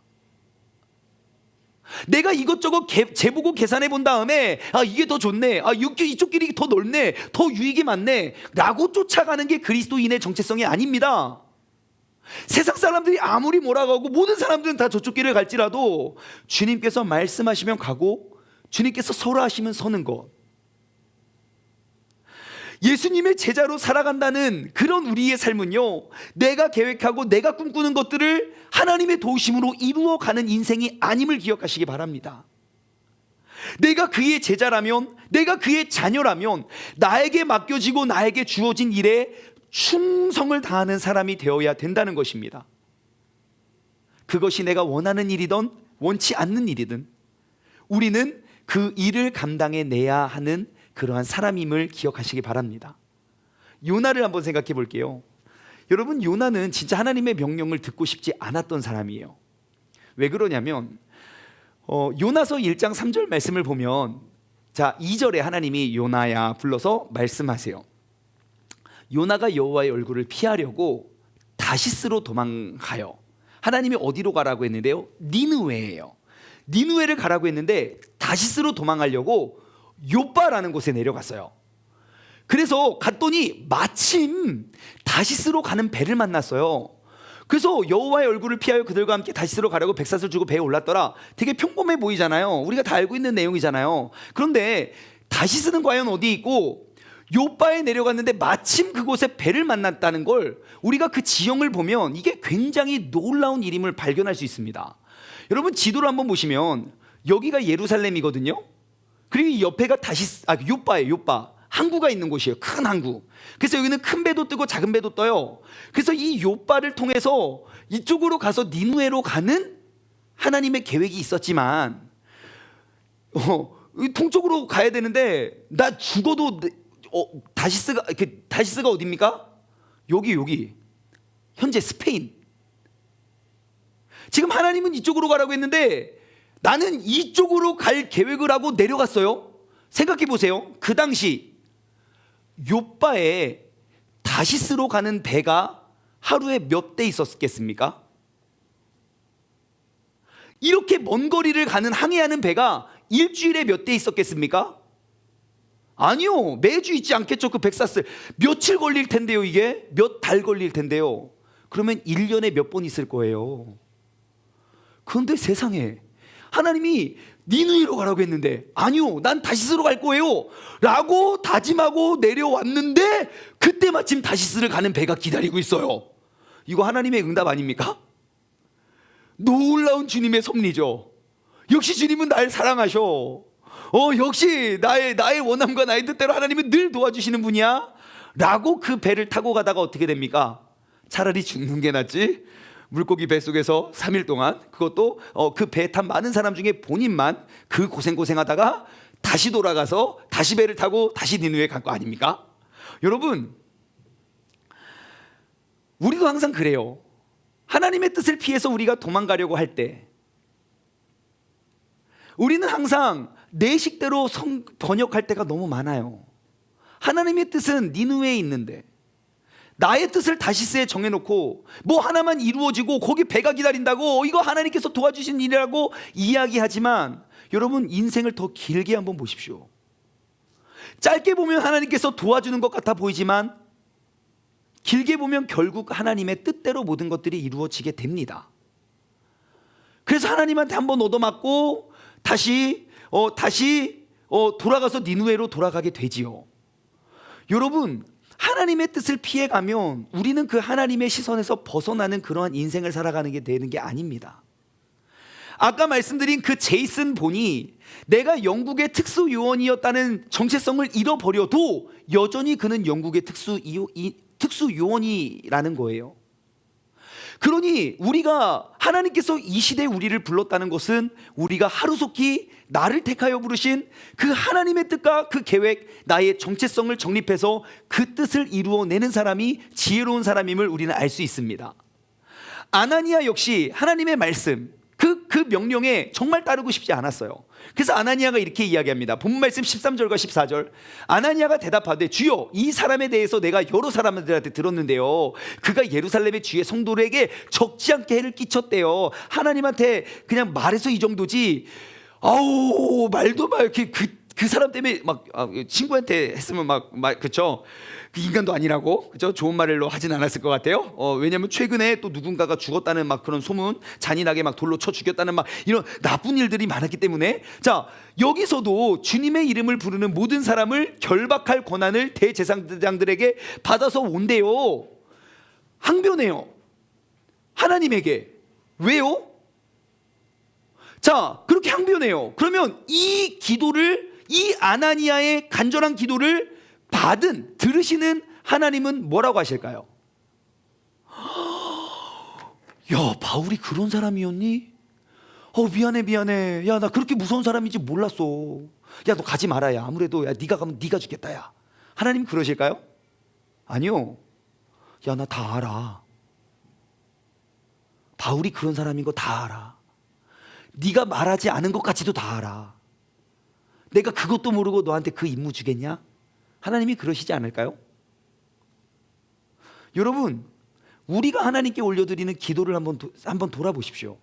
S1: 내가 이것저것 재보고 계산해 본 다음에 이게 더 좋네, 이쪽 길이 더 넓네, 더 유익이 많네 라고 쫓아가는 게 그리스도인의 정체성이 아닙니다. 세상 사람들이 아무리 뭐라고 하고 모든 사람들은 다 저쪽 길을 갈지라도 주님께서 말씀하시면 가고 주님께서 서라 하시면 서는 것, 예수님의 제자로 살아간다는 그런 우리의 삶은요, 내가 계획하고 내가 꿈꾸는 것들을 하나님의 도우심으로 이루어가는 인생이 아님을 기억하시기 바랍니다. 내가 그의 제자라면, 내가 그의 자녀라면 나에게 맡겨지고 나에게 주어진 일에 충성을 다하는 사람이 되어야 된다는 것입니다. 그것이 내가 원하는 일이든 원치 않는 일이든 우리는 그 일을 감당해내야 하는 그러한 사람임을 기억하시기 바랍니다. 요나를 한번 생각해 볼게요. 여러분, 요나는 진짜 하나님의 명령을 듣고 싶지 않았던 사람이에요. 왜 그러냐면 요나서 1장 3절 말씀을 보면, 자 2절에 하나님이 요나야 불러서 말씀하세요. 요나가 여호와의 얼굴을 피하려고 다시스로 도망가요. 하나님이 어디로 가라고 했는데요? 니느웨예요. 니느웨를 가라고 했는데 다시스로 도망가려고 요빠라는 곳에 내려갔어요. 그래서 갔더니 마침 다시스로 가는 배를 만났어요. 그래서 여호와의 얼굴을 피하여 그들과 함께 다시스로 가려고 백삿을 주고 배에 올랐더라. 되게 평범해 보이잖아요. 우리가 다 알고 있는 내용이잖아요. 그런데 다시스는 과연 어디 있고 요빠에 내려갔는데 마침 그곳에 배를 만났다는 걸, 우리가 그 지형을 보면 이게 굉장히 놀라운 일임을 발견할 수 있습니다. 여러분, 지도를 한번 보시면 여기가 예루살렘이거든요. 그리고 이 옆에가 요빠예요. 요빠, 항구가 있는 곳이에요. 큰 항구. 그래서 여기는 큰 배도 뜨고 작은 배도 떠요. 그래서 이 요빠를 통해서 이쪽으로 가서 니느웨로 가는 하나님의 계획이 있었지만 동쪽으로 가야 되는데 나 죽어도 다시스가 어디입니까? 여기 현재 스페인. 지금 하나님은 이쪽으로 가라고 했는데 나는 이쪽으로 갈 계획을 하고 내려갔어요. 생각해 보세요. 그 당시 요빠에 다시스로 가는 배가 하루에 몇 대 있었겠습니까? 이렇게 먼 거리를 가는 항해하는 배가 일주일에 몇 대 있었겠습니까? 아니요, 매주 있지 않겠죠. 그 백사슬 며칠 걸릴 텐데요. 이게 몇 달 걸릴 텐데요. 그러면 1년에 몇 번 있을 거예요. 그런데 세상에 하나님이 니느웨로 가라고 했는데 아니요, 난 다시스로 갈 거예요 라고 다짐하고 내려왔는데 그때 마침 다시스를 가는 배가 기다리고 있어요. 이거 하나님의 응답 아닙니까? 놀라운 주님의 섭리죠. 역시 주님은 날 사랑하셔. 역시 나의 원함과 나의 뜻대로 하나님은 늘 도와주시는 분이야 라고 그 배를 타고 가다가 어떻게 됩니까? 차라리 죽는 게 낫지. 물고기 뱃속에서 3일 동안, 그것도 그 배 탄 많은 사람 중에 본인만 그 고생하다가 다시 돌아가서 다시 배를 타고 다시 니느웨에 갈 거 아닙니까? 여러분, 우리도 항상 그래요. 하나님의 뜻을 피해서 우리가 도망가려고 할 때 우리는 항상 내 식대로 번역할 때가 너무 많아요. 하나님의 뜻은 니느웨에 있는데 나의 뜻을 다시스에 정해놓고 뭐 하나만 이루어지고 거기 배가 기다린다고 이거 하나님께서 도와주신 일이라고 이야기하지만, 여러분 인생을 더 길게 한번 보십시오. 짧게 보면 하나님께서 도와주는 것 같아 보이지만 길게 보면 결국 하나님의 뜻대로 모든 것들이 이루어지게 됩니다. 그래서 하나님한테 한번 얻어맞고 다시 돌아가서 니느웨로 돌아가게 되지요. 여러분, 하나님의 뜻을 피해가면 우리는 그 하나님의 시선에서 벗어나는 그러한 인생을 살아가는 게 되는 게 아닙니다. 아까 말씀드린 그 제이슨 본이 내가 영국의 특수요원이었다는 정체성을 잃어버려도 여전히 그는 영국의 특수요원이라는 거예요. 그러니 우리가 하나님께서 이 시대에 우리를 불렀다는 것은 우리가 하루속히 나를 택하여 부르신 그 하나님의 뜻과 그 계획, 나의 정체성을 정립해서 그 뜻을 이루어내는 사람이 지혜로운 사람임을 우리는 알 수 있습니다. 아나니아 역시 하나님의 말씀, 그 명령에 정말 따르고 싶지 않았어요. 그래서 아나니아가 이렇게 이야기합니다. 본문 말씀 13절과 14절. 아나니아가 대답하되 주여, 이 사람에 대해서 내가 여러 사람들한테 들었는데요, 그가 예루살렘의 주의 성도들에게 적지 않게 해를 끼쳤대요. 하나님한테 그냥 말해서 이 정도지, 아우 말도 말 그 사람 때문에 막 친구한테 했으면 막 그쵸? 그 인간도 아니라고 그죠? 좋은 말로 하진 않았을 것 같아요. 왜냐하면 최근에 또 누군가가 죽었다는 막 그런 소문, 잔인하게 막 돌로 쳐 죽였다는 막 이런 나쁜 일들이 많았기 때문에 자 여기서도 주님의 이름을 부르는 모든 사람을 결박할 권한을 대제사장들에게 받아서 온대요. 항변해요. 하나님에게. 왜요? 자 그렇게 항변해요. 그러면 이 기도를 이 아나니아의 간절한 기도를 들으시는 하나님은 뭐라고 하실까요? 야 바울이 그런 사람이었니? 미안해. 야 나 그렇게 무서운 사람인지 몰랐어. 야 너 가지 마라. 야 아무래도 야 네가 가면 네가 죽겠다. 야 하나님 그러실까요? 아니요. 야 나 다 알아. 바울이 그런 사람인 거 다 알아. 네가 말하지 않은 것까지도 다 알아. 내가 그것도 모르고 너한테 그 임무 주겠냐? 하나님이 그러시지 않을까요? 여러분 우리가 하나님께 올려드리는 기도를 한번 돌아보십시오.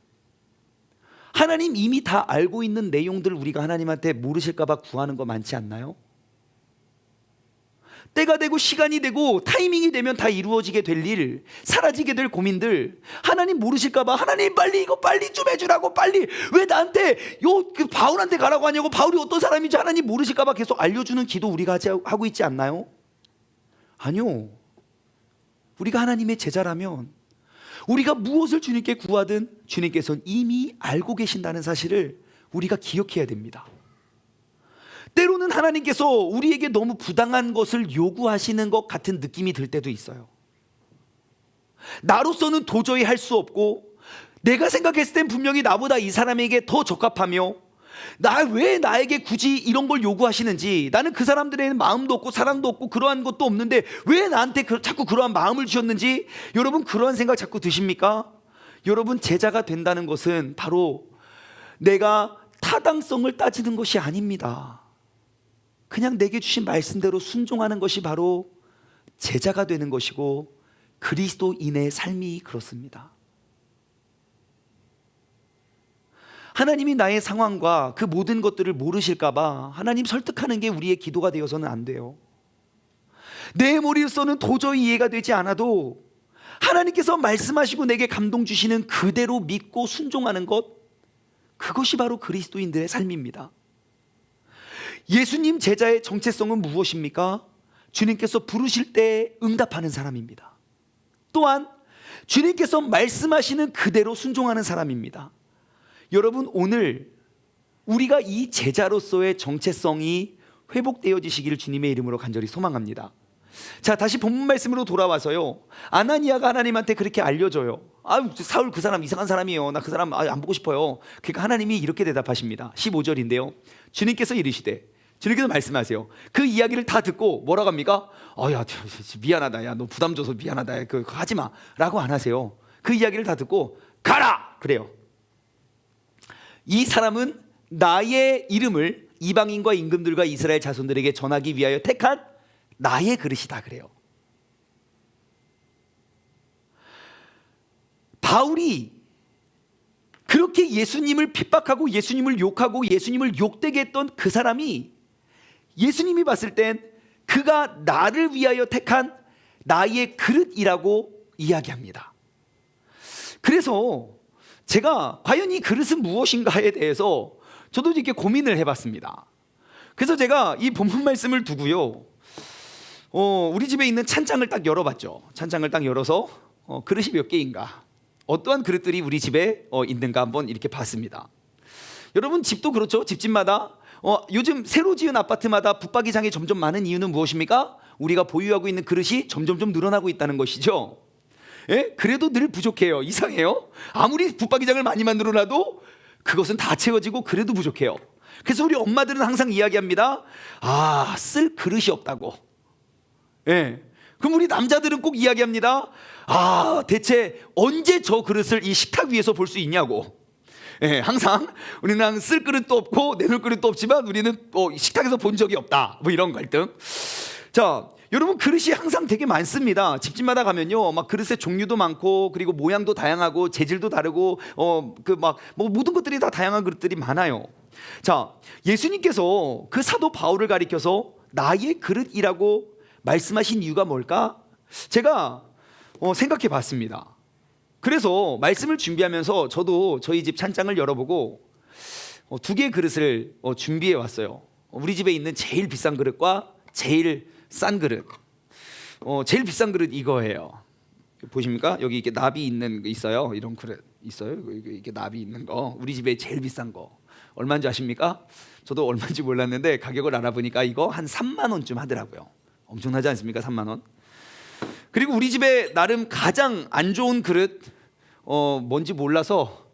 S1: 하나님 이미 다 알고 있는 내용들을 우리가 하나님한테 모르실까 봐 구하는 거 많지 않나요? 때가 되고 시간이 되고 타이밍이 되면 다 이루어지게 될 일, 사라지게 될 고민들 하나님 모르실까 봐 하나님 빨리 이거 빨리 좀 해주라고 빨리 왜 나한테 그 바울한테 가라고 하냐고 바울이 어떤 사람인지 하나님 모르실까 봐 계속 알려주는 기도 우리가 하고 있지 않나요? 아니요. 우리가 하나님의 제자라면 우리가 무엇을 주님께 구하든 주님께서는 이미 알고 계신다는 사실을 우리가 기억해야 됩니다. 때로는 하나님께서 우리에게 너무 부당한 것을 요구하시는 것 같은 느낌이 들 때도 있어요. 나로서는 도저히 할 수 없고 내가 생각했을 땐 분명히 나보다 이 사람에게 더 적합하며 왜 나에게 굳이 이런 걸 요구하시는지 나는 그 사람들에게는 마음도 없고 사랑도 없고 그러한 것도 없는데 왜 나한테 자꾸 그러한 마음을 주셨는지 여러분 그러한 생각 자꾸 드십니까? 여러분 제자가 된다는 것은 바로 내가 타당성을 따지는 것이 아닙니다. 그냥 내게 주신 말씀대로 순종하는 것이 바로 제자가 되는 것이고 그리스도인의 삶이 그렇습니다. 하나님이 나의 상황과 그 모든 것들을 모르실까 봐 하나님 설득하는 게 우리의 기도가 되어서는 안 돼요. 내 머리로서는 도저히 이해가 되지 않아도 하나님께서 말씀하시고 내게 감동 주시는 그대로 믿고 순종하는 것, 그것이 바로 그리스도인들의 삶입니다. 예수님 제자의 정체성은 무엇입니까? 주님께서 부르실 때 응답하는 사람입니다. 또한 주님께서 말씀하시는 그대로 순종하는 사람입니다. 여러분 오늘 우리가 이 제자로서의 정체성이 회복되어지시기를 주님의 이름으로 간절히 소망합니다. 자 다시 본문 말씀으로 돌아와서요. 아나니아가 하나님한테 그렇게 알려줘요. 사울 그 사람 이상한 사람이에요. 나 그 사람 안 보고 싶어요. 그러니까 하나님이 이렇게 대답하십니다. 15절인데요. 주님께서 이르시되 주님께서 말씀하세요. 그 이야기를 다 듣고 뭐라고 합니까? 야 미안하다. 야 너 부담 줘서 미안하다. 그거 하지 마 라고 안 하세요. 그 이야기를 다 듣고 가라 그래요. 이 사람은 나의 이름을 이방인과 임금들과 이스라엘 자손들에게 전하기 위하여 택한 나의 그릇이다 그래요. 바울이 그렇게 예수님을 핍박하고 예수님을 욕하고 예수님을 욕되게 했던 그 사람이 예수님이 봤을 땐 그가 나를 위하여 택한 나의 그릇이라고 이야기합니다. 그래서 제가 과연 이 그릇은 무엇인가에 대해서 저도 이렇게 고민을 해봤습니다. 그래서 제가 이 본문 말씀을 두고요, 우리 집에 있는 찬장을 딱 열어봤죠. 찬장을 딱 열어서 그릇이 몇 개인가, 어떠한 그릇들이 우리 집에 있는가 한번 이렇게 봤습니다. 여러분 집도 그렇죠. 집집마다 요즘 새로 지은 아파트마다 붙박이장이 점점 많은 이유는 무엇입니까? 우리가 보유하고 있는 그릇이 점점 늘어나고 있다는 것이죠. 예? 그래도 늘 부족해요. 이상해요. 아무리 붙박이장을 많이 만들어놔도 그것은 다 채워지고 그래도 부족해요. 그래서 우리 엄마들은 항상 이야기합니다. 쓸 그릇이 없다고. 예. 그럼 우리 남자들은 꼭 이야기합니다. 대체 언제 저 그릇을 이 식탁 위에서 볼 수 있냐고. 예, 항상 우리는 쓸 그릇도 없고 내놓을 그릇도 없지만 우리는 식탁에서 본 적이 없다. 뭐 이런 갈등. 자, 여러분 그릇이 항상 되게 많습니다. 집집마다 가면요, 막 그릇의 종류도 많고 그리고 모양도 다양하고 재질도 다르고 모든 것들이 다 다양한 그릇들이 많아요. 자, 예수님께서 그 사도 바울을 가리켜서 나의 그릇이라고 말씀하신 이유가 뭘까? 제가 생각해 봤습니다. 그래서 말씀을 준비하면서 저도 저희 집 찬장을 열어보고 두 개의 그릇을 준비해 왔어요. 우리 집에 있는 제일 비싼 그릇과 제일 싼 그릇. 제일 비싼 그릇 이거예요. 보십니까? 여기 이렇게 나비 있는 거 있어요. 이런 그릇 있어요. 이게 나비 있는 거. 우리 집에 제일 비싼 거. 얼마인지 아십니까? 저도 얼마인지 몰랐는데 가격을 알아보니까 이거 한 3만 원쯤 하더라고요. 엄청나지 않습니까? 3만 원. 그리고 우리 집에 나름 가장 안 좋은 그릇 뭔지 몰라서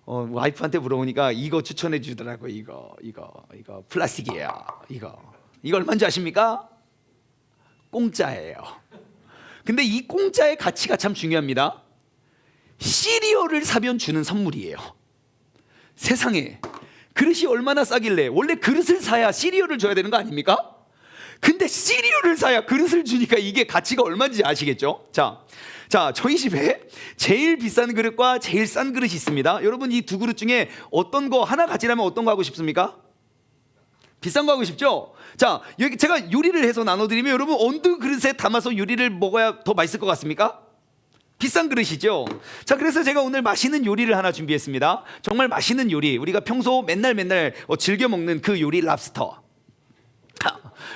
S1: 와이프한테 물어보니까 이거 추천해 주더라고요. 이거 플라스틱이에요. 이거 얼마인지 아십니까? 공짜예요. 근데 이 공짜의 가치가 참 중요합니다. 시리얼을 사면 주는 선물이에요. 세상에 그릇이 얼마나 싸길래 원래 그릇을 사야 시리얼을 줘야 되는 거 아닙니까? 근데 시리얼을 사야 그릇을 주니까 이게 가치가 얼마인지 아시겠죠? 자, 저희 집에 제일 비싼 그릇과 제일 싼 그릇이 있습니다. 여러분 이 두 그릇 중에 어떤 거 하나 가지라면 어떤 거 하고 싶습니까? 비싼 거 하고 싶죠? 자, 여기 제가 요리를 해서 나눠드리면 여러분 어느 그릇에 담아서 요리를 먹어야 더 맛있을 것 같습니까? 비싼 그릇이죠. 자, 그래서 제가 오늘 맛있는 요리를 하나 준비했습니다. 정말 맛있는 요리, 우리가 평소 맨날 즐겨 먹는 그 요리, 랍스터.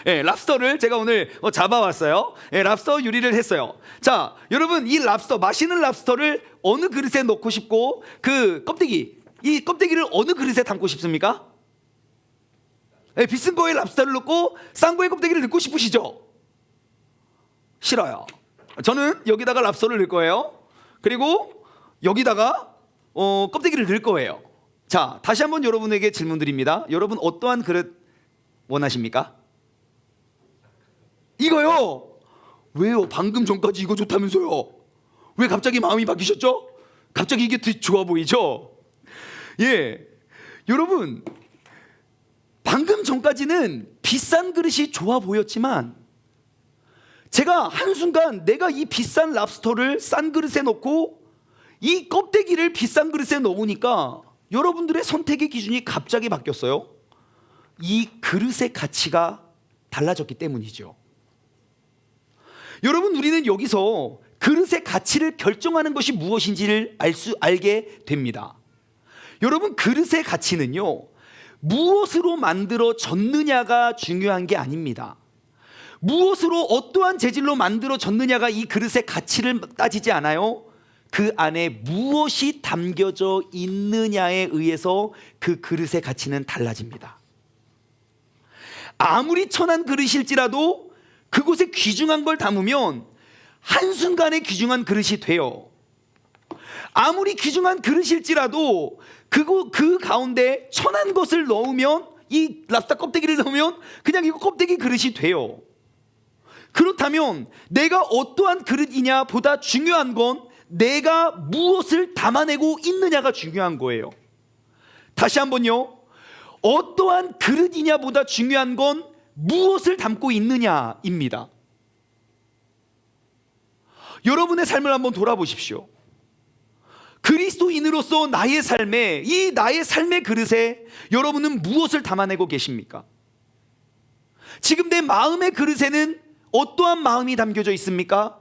S1: 랍스터를 제가 오늘 잡아왔어요. 랍스터 요리를 했어요. 자, 여러분 이 랍스터, 맛있는 랍스터를 어느 그릇에 넣고 싶고 그 껍데기, 이 껍데기를 어느 그릇에 담고 싶습니까? 비싼 거에 랍스터를 넣고 싼 거에 껍데기를 넣고 싶으시죠? 싫어요. 저는 여기다가 랍스터를 넣을 거예요. 그리고 여기다가 껍데기를 넣을 거예요. 자, 다시 한번 여러분에게 질문 드립니다. 여러분 어떠한 그릇 원하십니까? 이거요. 왜요? 방금 전까지 이거 좋다면서요. 왜 갑자기 마음이 바뀌셨죠? 갑자기 이게 더 좋아 보이죠? 예, 여러분 방금 전까지는 비싼 그릇이 좋아 보였지만 제가 한순간 내가 이 비싼 랍스터를 싼 그릇에 넣고 이 껍데기를 비싼 그릇에 넣으니까 여러분들의 선택의 기준이 갑자기 바뀌었어요. 이 그릇의 가치가 달라졌기 때문이죠. 여러분 우리는 여기서 그릇의 가치를 결정하는 것이 무엇인지를 알게 됩니다. 여러분 그릇의 가치는요, 무엇으로 만들어졌느냐가 중요한 게 아닙니다. 무엇으로 어떠한 재질로 만들어졌느냐가 이 그릇의 가치를 따지지 않아요. 그 안에 무엇이 담겨져 있느냐에 의해서 그 그릇의 가치는 달라집니다. 아무리 천한 그릇일지라도 그곳에 귀중한 걸 담으면 한순간에 귀중한 그릇이 돼요. 아무리 귀중한 그릇일지라도 그 가운데 천한 것을 넣으면, 이 랍스터 껍데기를 넣으면 그냥 이거 껍데기 그릇이 돼요. 그렇다면 내가 어떠한 그릇이냐 보다 중요한 건 내가 무엇을 담아내고 있느냐가 중요한 거예요. 다시 한번요, 어떠한 그릇이냐 보다 중요한 건 무엇을 담고 있느냐입니다. 여러분의 삶을 한번 돌아보십시오. 그리스도인으로서 나의 삶에, 이 나의 삶의 그릇에 여러분은 무엇을 담아내고 계십니까? 지금 내 마음의 그릇에는 어떠한 마음이 담겨져 있습니까?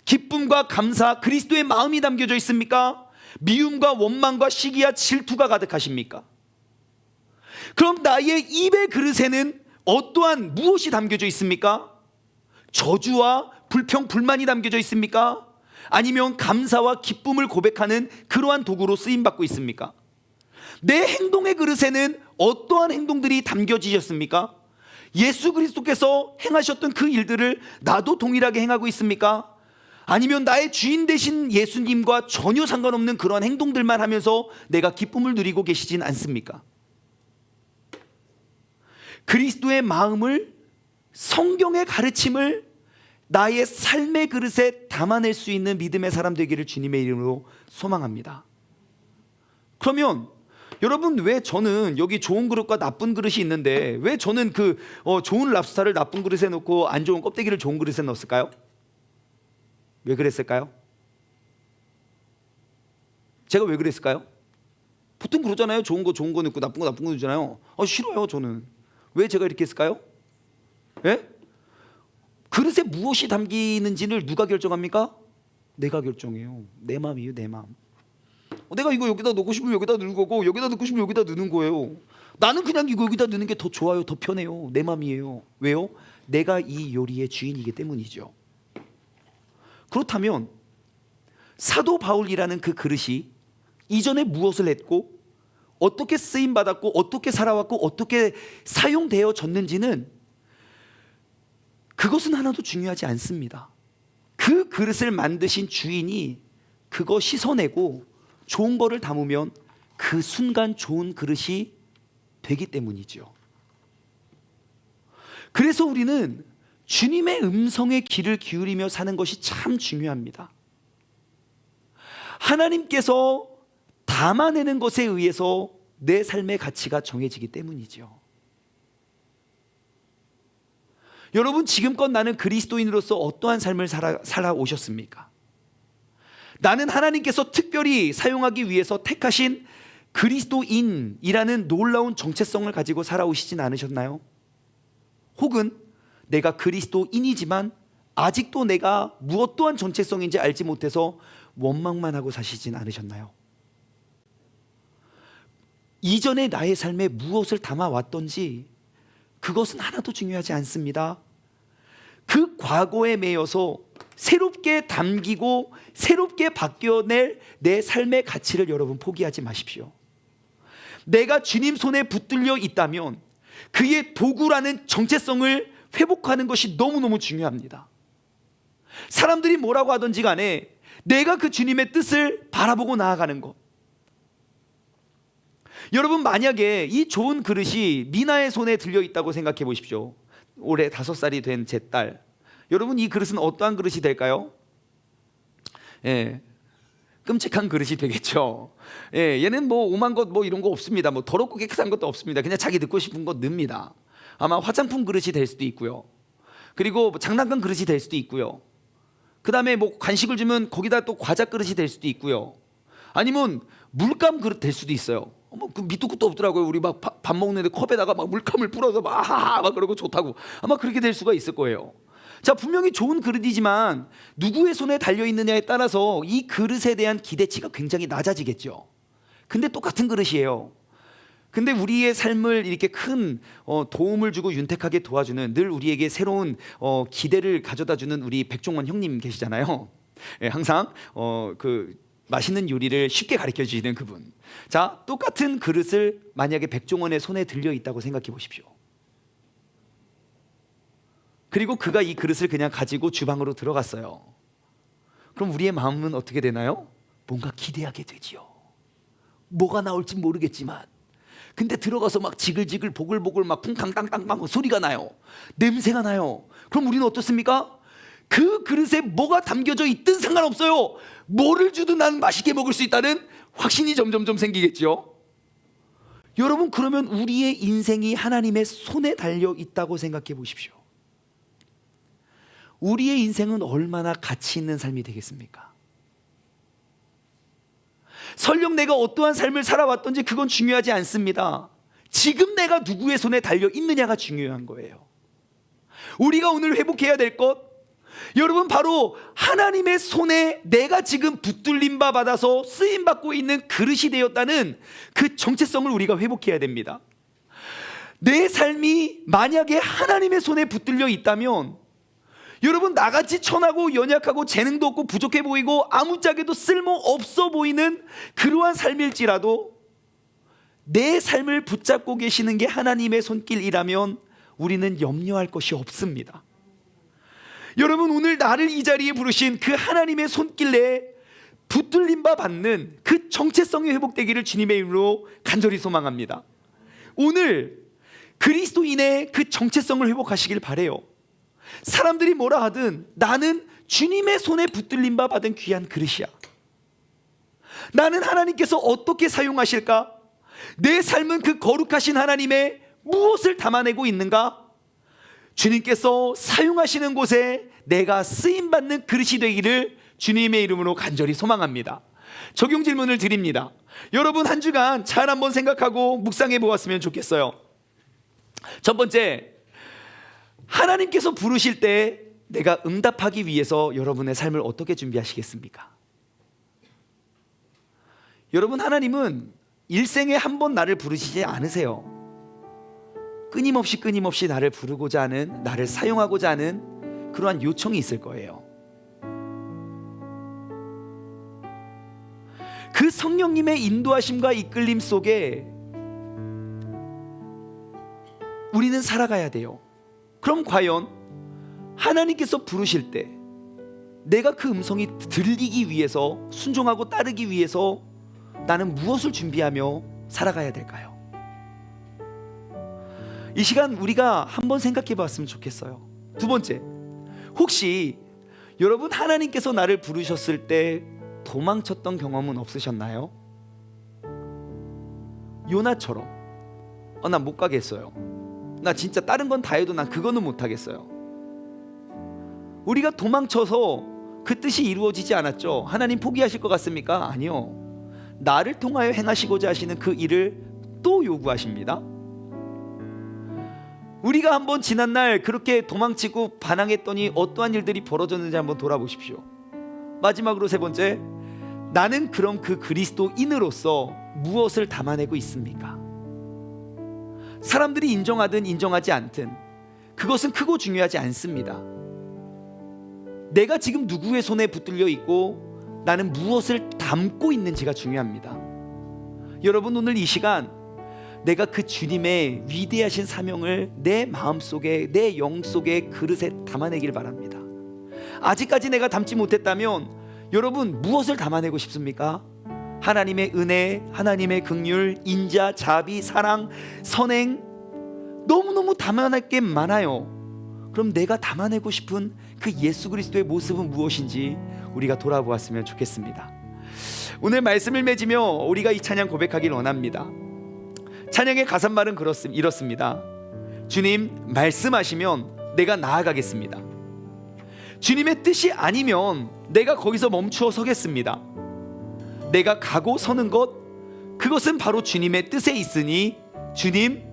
S1: 기쁨과 감사, 그리스도의 마음이 담겨져 있습니까? 미움과 원망과 시기와 질투가 가득하십니까? 그럼 나의 입의 그릇에는 어떠한 무엇이 담겨져 있습니까? 저주와 불평, 불만이 담겨져 있습니까? 아니면 감사와 기쁨을 고백하는 그러한 도구로 쓰임받고 있습니까? 내 행동의 그릇에는 어떠한 행동들이 담겨지셨습니까? 예수 그리스도께서 행하셨던 그 일들을 나도 동일하게 행하고 있습니까? 아니면 나의 주인 되신 예수님과 전혀 상관없는 그러한 행동들만 하면서 내가 기쁨을 누리고 계시진 않습니까? 그리스도의 마음을, 성경의 가르침을 나의 삶의 그릇에 담아낼 수 있는 믿음의 사람 되기를 주님의 이름으로 소망합니다. 그러면 여러분, 왜 저는 여기 좋은 그릇과 나쁜 그릇이 있는데 왜 저는 그 좋은 랍스타를 나쁜 그릇에 넣고 안 좋은 껍데기를 좋은 그릇에 넣었을까요? 왜 그랬을까요? 제가 왜 그랬을까요? 보통 그러잖아요. 좋은 거 넣고 나쁜 거 넣잖아요. 싫어요 저는. 왜 제가 이렇게 했을까요? 예? 그릇에 무엇이 담기는지를 누가 결정합니까? 내가 결정해요. 내 마음이에요, 내 마음. 내가 이거 여기다 넣고 싶으면 여기다 넣는 거고, 여기다 넣고 싶으면 여기다 넣는 거예요. 나는 그냥 이거 여기다 넣는 게 더 좋아요, 더 편해요. 내 마음이에요. 왜요? 내가 이 요리의 주인이기 때문이죠. 그렇다면 사도 바울이라는 그 그릇이 이전에 무엇을 했고, 어떻게 쓰임 받았고, 어떻게 살아왔고, 어떻게 사용되어졌는지는 그것은 하나도 중요하지 않습니다. 그 그릇을 만드신 주인이 그거 씻어내고 좋은 거를 담으면 그 순간 좋은 그릇이 되기 때문이죠. 그래서 우리는 주님의 음성에 귀를 기울이며 사는 것이 참 중요합니다. 하나님께서 담아내는 것에 의해서 내 삶의 가치가 정해지기 때문이죠. 여러분, 지금껏 나는 그리스도인으로서 어떠한 삶을 살아오셨습니까? 나는 하나님께서 특별히 사용하기 위해서 택하신 그리스도인이라는 놀라운 정체성을 가지고 살아오시진 않으셨나요? 혹은 내가 그리스도인이지만 아직도 내가 무엇 또한 정체성인지 알지 못해서 원망만 하고 사시진 않으셨나요? 이전에 나의 삶에 무엇을 담아왔던지 그것은 하나도 중요하지 않습니다. 그 과거에 매여서 새롭게 담기고 새롭게 바뀌어낼 내 삶의 가치를 여러분 포기하지 마십시오. 내가 주님 손에 붙들려 있다면 그의 도구라는 정체성을 회복하는 것이 너무너무 중요합니다. 사람들이 뭐라고 하든지 간에 내가 그 주님의 뜻을 바라보고 나아가는 것. 여러분, 만약에 이 좋은 그릇이 미나의 손에 들려 있다고 생각해 보십시오. 올해 5살이 된 제 딸. 여러분, 이 그릇은 어떠한 그릇이 될까요? 끔찍한 그릇이 되겠죠. 얘는 뭐 오만 것 뭐 이런 거 없습니다. 뭐 더럽고 깨끗한 것도 없습니다. 그냥 자기 넣고 싶은 거 넣습니다. 아마 화장품 그릇이 될 수도 있고요. 그리고 뭐 장난감 그릇이 될 수도 있고요. 그 다음에 뭐 간식을 주면 거기다 또 과자 그릇이 될 수도 있고요. 아니면 물감 그릇 될 수도 있어요. 그 밑도 끝도 없더라고요. 우리 막 밥 먹는데 컵에다가 막 물감을 뿌려서 막 그러고 좋다고. 아마 그렇게 될 수가 있을 거예요. 자, 분명히 좋은 그릇이지만 누구의 손에 달려있느냐에 따라서 이 그릇에 대한 기대치가 굉장히 낮아지겠죠. 근데 똑같은 그릇이에요. 근데 우리의 삶을 이렇게 큰 도움을 주고 윤택하게 도와주는, 늘 우리에게 새로운 기대를 가져다주는 우리 백종원 형님 계시잖아요. 항상 그 맛있는 요리를 쉽게 가르쳐 주시는 그분. 자, 똑같은 그릇을 만약에 백종원의 손에 들려 있다고 생각해 보십시오. 그리고 그가 이 그릇을 그냥 가지고 주방으로 들어갔어요. 그럼 우리의 마음은 어떻게 되나요? 뭔가 기대하게 되지요. 뭐가 나올지 모르겠지만, 근데 들어가서 막 지글지글 보글보글 막 쿵탕땅땅 소리가 나요. 냄새가 나요. 그럼 우리는 어떻습니까? 그 그릇에 뭐가 담겨져 있든 상관없어요. 뭐를 주든 나는 맛있게 먹을 수 있다는 확신이 점점점 생기겠죠. 여러분, 그러면 우리의 인생이 하나님의 손에 달려 있다고 생각해 보십시오. 우리의 인생은 얼마나 가치 있는 삶이 되겠습니까? 설령 내가 어떠한 삶을 살아왔던지 그건 중요하지 않습니다. 지금 내가 누구의 손에 달려 있느냐가 중요한 거예요. 우리가 오늘 회복해야 될 것, 여러분, 바로 하나님의 손에 내가 지금 붙들림 바 받아서 쓰임받고 있는 그릇이 되었다는 그 정체성을 우리가 회복해야 됩니다. 내 삶이 만약에 하나님의 손에 붙들려 있다면, 여러분, 나같이 천하고 연약하고 재능도 없고 부족해 보이고 아무짝에도 쓸모없어 보이는 그러한 삶일지라도 내 삶을 붙잡고 계시는 게 하나님의 손길이라면 우리는 염려할 것이 없습니다. 여러분, 오늘 나를 이 자리에 부르신 그 하나님의 손길 내에 붙들림 바 받는 그 정체성이 회복되기를 주님의 이름으로 간절히 소망합니다. 오늘 그리스도인의 그 정체성을 회복하시길 바라요. 사람들이 뭐라 하든 나는 주님의 손에 붙들림 바 받은 귀한 그릇이야. 나는 하나님께서 어떻게 사용하실까? 내 삶은 그 거룩하신 하나님의 무엇을 담아내고 있는가? 주님께서 사용하시는 곳에 내가 쓰임받는 그릇이 되기를 주님의 이름으로 간절히 소망합니다. 적용 질문을 드립니다. 여러분 한 주간 잘 한번 생각하고 묵상해 보았으면 좋겠어요. 첫 번째, 하나님께서 부르실 때 내가 응답하기 위해서 여러분의 삶을 어떻게 준비하시겠습니까? 여러분, 하나님은 일생에 한 번 나를 부르시지 않으세요. 끊임없이 나를 부르고자 하는, 나를 사용하고자 하는 그러한 요청이 있을 거예요. 그 성령님의 인도하심과 이끌림 속에 우리는 살아가야 돼요. 그럼 과연 하나님께서 부르실 때 내가 그 음성이 들리기 위해서, 순종하고 따르기 위해서 나는 무엇을 준비하며 살아가야 될까요? 이 시간 우리가 한번 생각해 봤으면 좋겠어요. 두 번째, 혹시 여러분 하나님께서 나를 부르셨을 때 도망쳤던 경험은 없으셨나요? 요나처럼 나 못 가겠어요. 나 진짜 다른 건 다 해도 난 그거는 못 하겠어요. 우리가 도망쳐서 그 뜻이 이루어지지 않았죠. 하나님 포기하실 것 같습니까? 아니요. 나를 통하여 행하시고자 하시는 그 일을 또 요구하십니다. 우리가 한번 지난날 그렇게 도망치고 반항했더니 어떠한 일들이 벌어졌는지 한번 돌아보십시오. 마지막으로 세 번째, 나는 그럼 그 그리스도인으로서 무엇을 담아내고 있습니까? 사람들이 인정하든 인정하지 않든 그것은 크고 중요하지 않습니다. 내가 지금 누구의 손에 붙들려 있고 나는 무엇을 담고 있는지가 중요합니다. 여러분, 오늘 이 시간 내가 그 주님의 위대하신 사명을 내 마음속에, 내 영속에, 그릇에 담아내길 바랍니다. 아직까지 내가 담지 못했다면 여러분 무엇을 담아내고 싶습니까? 하나님의 은혜, 하나님의 긍휼, 인자, 자비, 사랑, 선행, 너무너무 담아낼 게 많아요. 그럼 내가 담아내고 싶은 그 예수 그리스도의 모습은 무엇인지 우리가 돌아보았으면 좋겠습니다. 오늘 말씀을 맺으며 우리가 이 찬양 고백하길 원합니다. 찬양의 가사말은 이렇습니다. 주님 말씀하시면 내가 나아가겠습니다. 주님의 뜻이 아니면 내가 거기서 멈추어 서겠습니다. 내가 가고 서는 것, 그것은 바로 주님의 뜻에 있으니 주님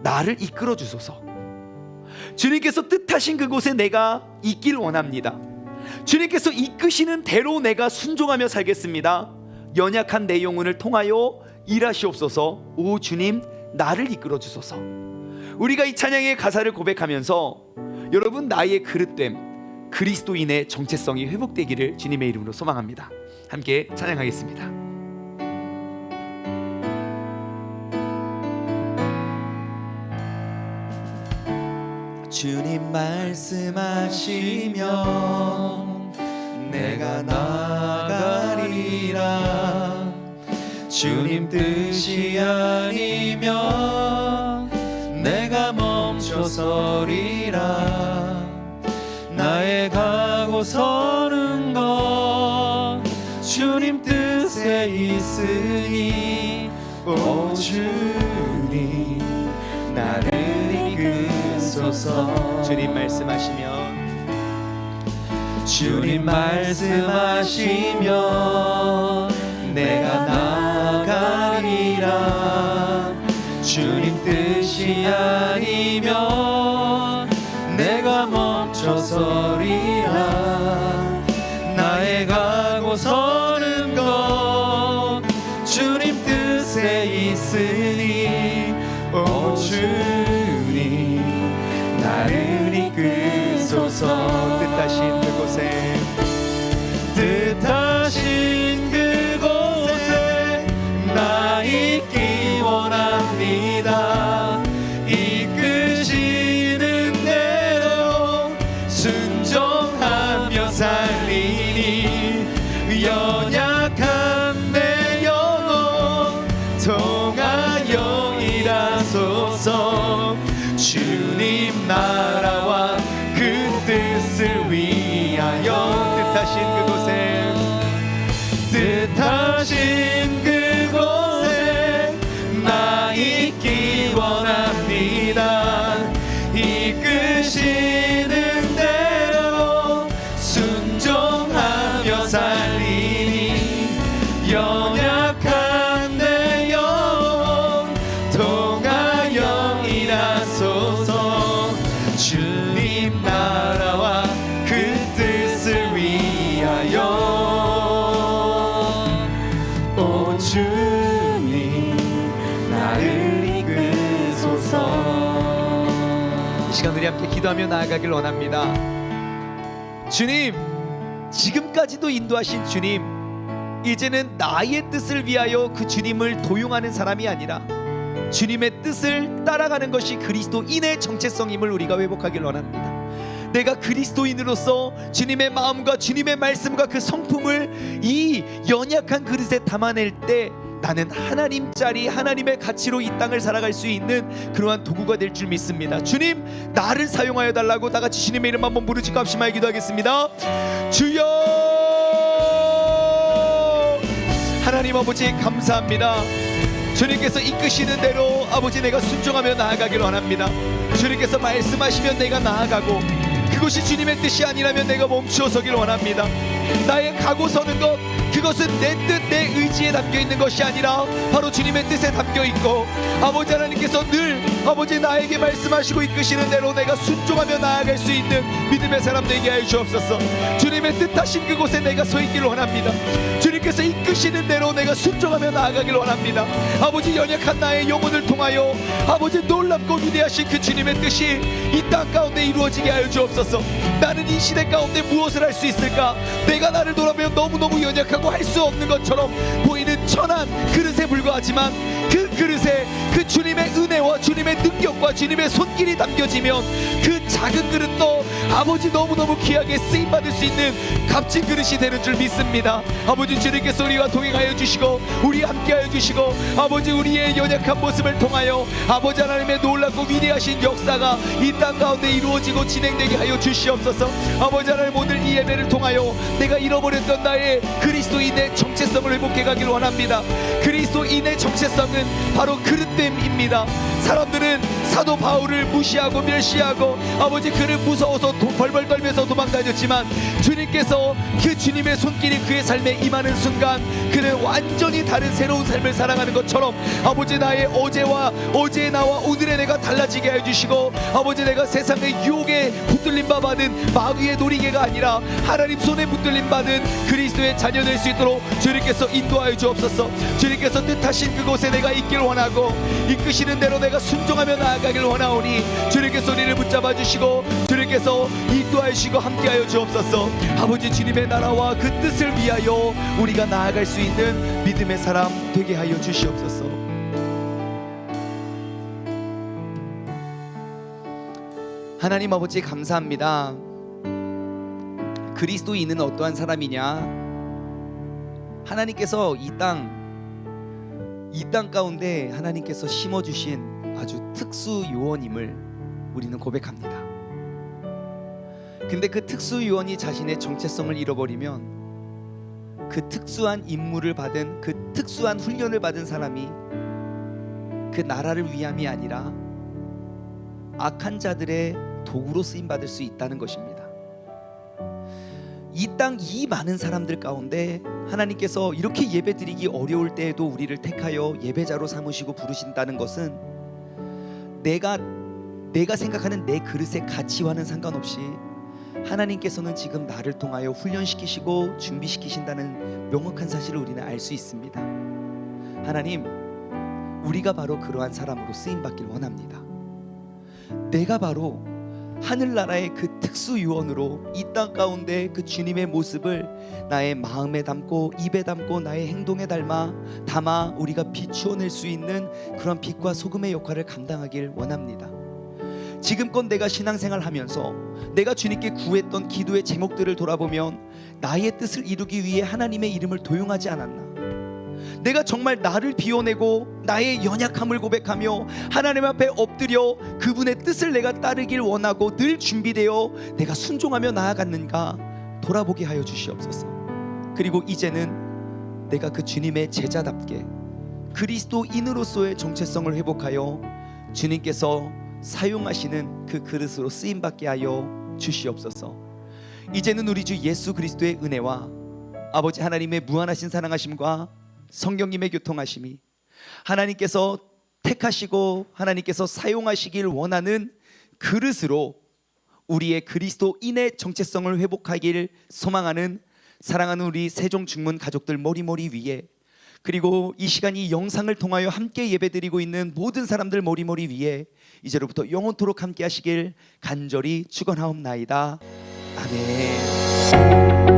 S1: 나를 이끌어 주소서. 주님께서 뜻하신 그곳에 내가 있길 원합니다. 주님께서 이끄시는 대로 내가 순종하며 살겠습니다. 연약한 내 영혼을 통하여 일하시옵소서. 오 주님 나를 이끌어 주소서. 우리가 이 찬양의 가사를 고백하면서 여러분 나의 그릇됨, 그리스도인의 정체성이 회복되기를 주님의 이름으로 소망합니다. 함께 찬양하겠습니다.
S2: 주님 말씀하시면 내가 나가리라. 주님 뜻이 아니면 내가 멈춰서리라. 나의 가고 서는 것 주님 뜻에 있으니 오 주님 나를 이끄소서. 주님 말씀하시면 주님 말씀하시면 내가 나가리라. 주님 뜻이 아니면 내가 멈춰서리라. 나의 가고 서는 것 주님 뜻에 있으니 오 주님 나를 이끄소서. 뜻하신 그곳에 뜻하신 그곳에 나 있기 원합니다. 이끄시는 대로 순종하며 살리니 연약한 내 영혼 통하여 일하소서. 주님 나라와 그 뜻을 위하여 뜻하신 그곳에 나 있기 원합니다. 이끄시는 대로 순종하며 살리니 연약한 주옵소서.
S1: 이 시간 우리 함께 기도하며 나아가길 원합니다. 주님, 지금까지도 인도하신 주님, 이제는 나의 뜻을 위하여 그 주님을 도용하는 사람이 아니라 주님의 뜻을 따라가는 것이 그리스도인의 정체성임을 우리가 회복하길 원합니다. 내가 그리스도인으로서 주님의 마음과 주님의 말씀과 그 성품을 이 연약한 그릇에 담아낼 때 나는 하나님짜리 하나님의 가치로 이 땅을 살아갈 수 있는 그러한 도구가 될 줄 믿습니다. 주님, 나를 사용하여 달라고 다 같이 주님의 이름 한번 부르짖고 합심하여 기도하겠습니다. 주여, 하나님 아버지 감사합니다. 주님께서 이끄시는 대로 아버지 내가 순종하며 나아가길 원합니다. 주님께서 말씀하시면 내가 나아가고 그것이 주님의 뜻이 아니라면 내가 멈추어 서길 원합니다. 나의 가고 서는 것, 그것은 내 뜻, 내 의지에 담겨 있는 것이 아니라 바로 주님의 뜻에 담겨 있고 아버지 하나님께서 늘 아버지 나에게 말씀하시고 이끄시는 대로 내가 순종하며 나아갈 수 있는 믿음의 사람 되게 하여 주옵소서. 주님의 뜻하신 그곳에 내가 서 있기를 원합니다. 주님께서 이끄시는 대로 내가 순종하며 나아가길 원합니다. 아버지, 연약한 나의 영혼을 통하여 아버지 놀랍고 위대하신 그 주님의 뜻이 이 땅 가운데 이루어지게 하여 주옵소서. 나는 이 시대 가운데 무엇을 할 수 있을까? 내가 나를 돌아보면 너무너무 연약하고 할 수 없는 것처럼 보이는 천한 그릇에 불과하지만 그 그릇에 그 주님의 은혜와 주님의 능력과 주님의 손길이 담겨지면 그 작은 그릇도 아버지 너무너무 귀하게 쓰임받을 수 있는 값진 그릇이 되는 줄 믿습니다. 아버지, 주님께서 우리와 동행하여 주시고 우리 함께하여 주시고 아버지, 우리의 연약한 모습을 통하여 아버지 하나님의 놀랍고 위대하신 역사가 이 땅 가운데 이루어지고 진행되게 하여 주시옵소서. 아버지 하나님, 오늘 이 예배를 통하여 내가 잃어버렸던 나의 그리스도인의 정체성을 회복해 가길 원합니다. 그리스도인의 정체성은 바로 그릇됨입니다. 사람들은 사도 바울을 무시하고 멸시하고 아버지 그를 무서워서 벌벌 떨면서 도망다녔지만 주님께서 그 주님의 손길이 그의 삶에 임하는 순간 그는 완전히 다른 새로운 삶을 살아가는 것처럼 아버지, 나의 어제의 나와 오늘의 내가 달라지게 해주시고 아버지, 내가 세상의 유혹에 붙들림 바 받은 마귀의 놀이개가 아니라 하나님 손에 붙들림 받은 그리스도의 자녀 될 수 있도록 주님께서 인도하여 주옵소서. 주님께서 뜻하신 그곳에 내가 있길 원하고 이끄시는 대로 내가 순종하며 나아가길 원하오니 주님께서 우리를 붙잡아 주시고 주님께서 인도하여 주시고 함께하여 주옵소서. 아버지, 주님의 나라와 그 뜻을 위하여 우리가 나아갈 수 있는 믿음의 사람 되게 하여 주시옵소서. 하나님 아버지 감사합니다. 그리스도인은 어떠한 사람이냐? 하나님께서 이 땅 가운데 하나님께서 심어주신 아주 특수 요원임을 우리는 고백합니다. 근데 그 특수 요원이 자신의 정체성을 잃어버리면 그 특수한 임무를 받은, 그 특수한 훈련을 받은 사람이 그 나라를 위함이 아니라 악한 자들의 도구로 쓰임받을 수 있다는 것입니다. 이 땅 이 많은 사람들 가운데 하나님께서 이렇게 예배드리기 어려울 때에도 우리를 택하여 예배자로 삼으시고 부르신다는 것은 내가 생각하는 내 그릇의 가치와는 상관없이 하나님께서는 지금 나를 통하여 훈련시키시고 준비시키신다는 명확한 사실을 우리는 알 수 있습니다. 하나님, 우리가 바로 그러한 사람으로 쓰임받길 원합니다. 내가 바로 하늘나라의 그 특수 요원으로 이 땅 가운데 그 주님의 모습을 나의 마음에 담고 입에 담고 나의 행동에 담아 우리가 비추어낼 수 있는 그런 빛과 소금의 역할을 감당하길 원합니다. 지금껏 내가 신앙생활 하면서 내가 주님께 구했던 기도의 제목들을 돌아보면 나의 뜻을 이루기 위해 하나님의 이름을 도용하지 않았나? 내가 정말 나를 비워내고 나의 연약함을 고백하며 하나님 앞에 엎드려 그분의 뜻을 내가 따르길 원하고 늘 준비되어 내가 순종하며 나아갔는가 돌아보게 하여 주시옵소서. 그리고 이제는 내가 그 주님의 제자답게 그리스도인으로서의 정체성을 회복하여 주님께서 사용하시는 그 그릇으로 쓰임받게 하여 주시옵소서. 이제는 우리 주 예수 그리스도의 은혜와 아버지 하나님의 무한하신 사랑하심과 성령님의 교통하심이 하나님께서 택하시고 하나님께서 사용하시길 원하는 그릇으로 우리의 그리스도인의 정체성을 회복하기를 소망하는 사랑하는 우리 세종 중문 가족들 머리머리 위에
S2: 그리고 이 시간 이 영상을 통하여 함께 예배드리고 있는 모든 사람들 머리 위에 이제로부터 영원토록 함께 하시길 간절히 축원하옵나이다. 아멘.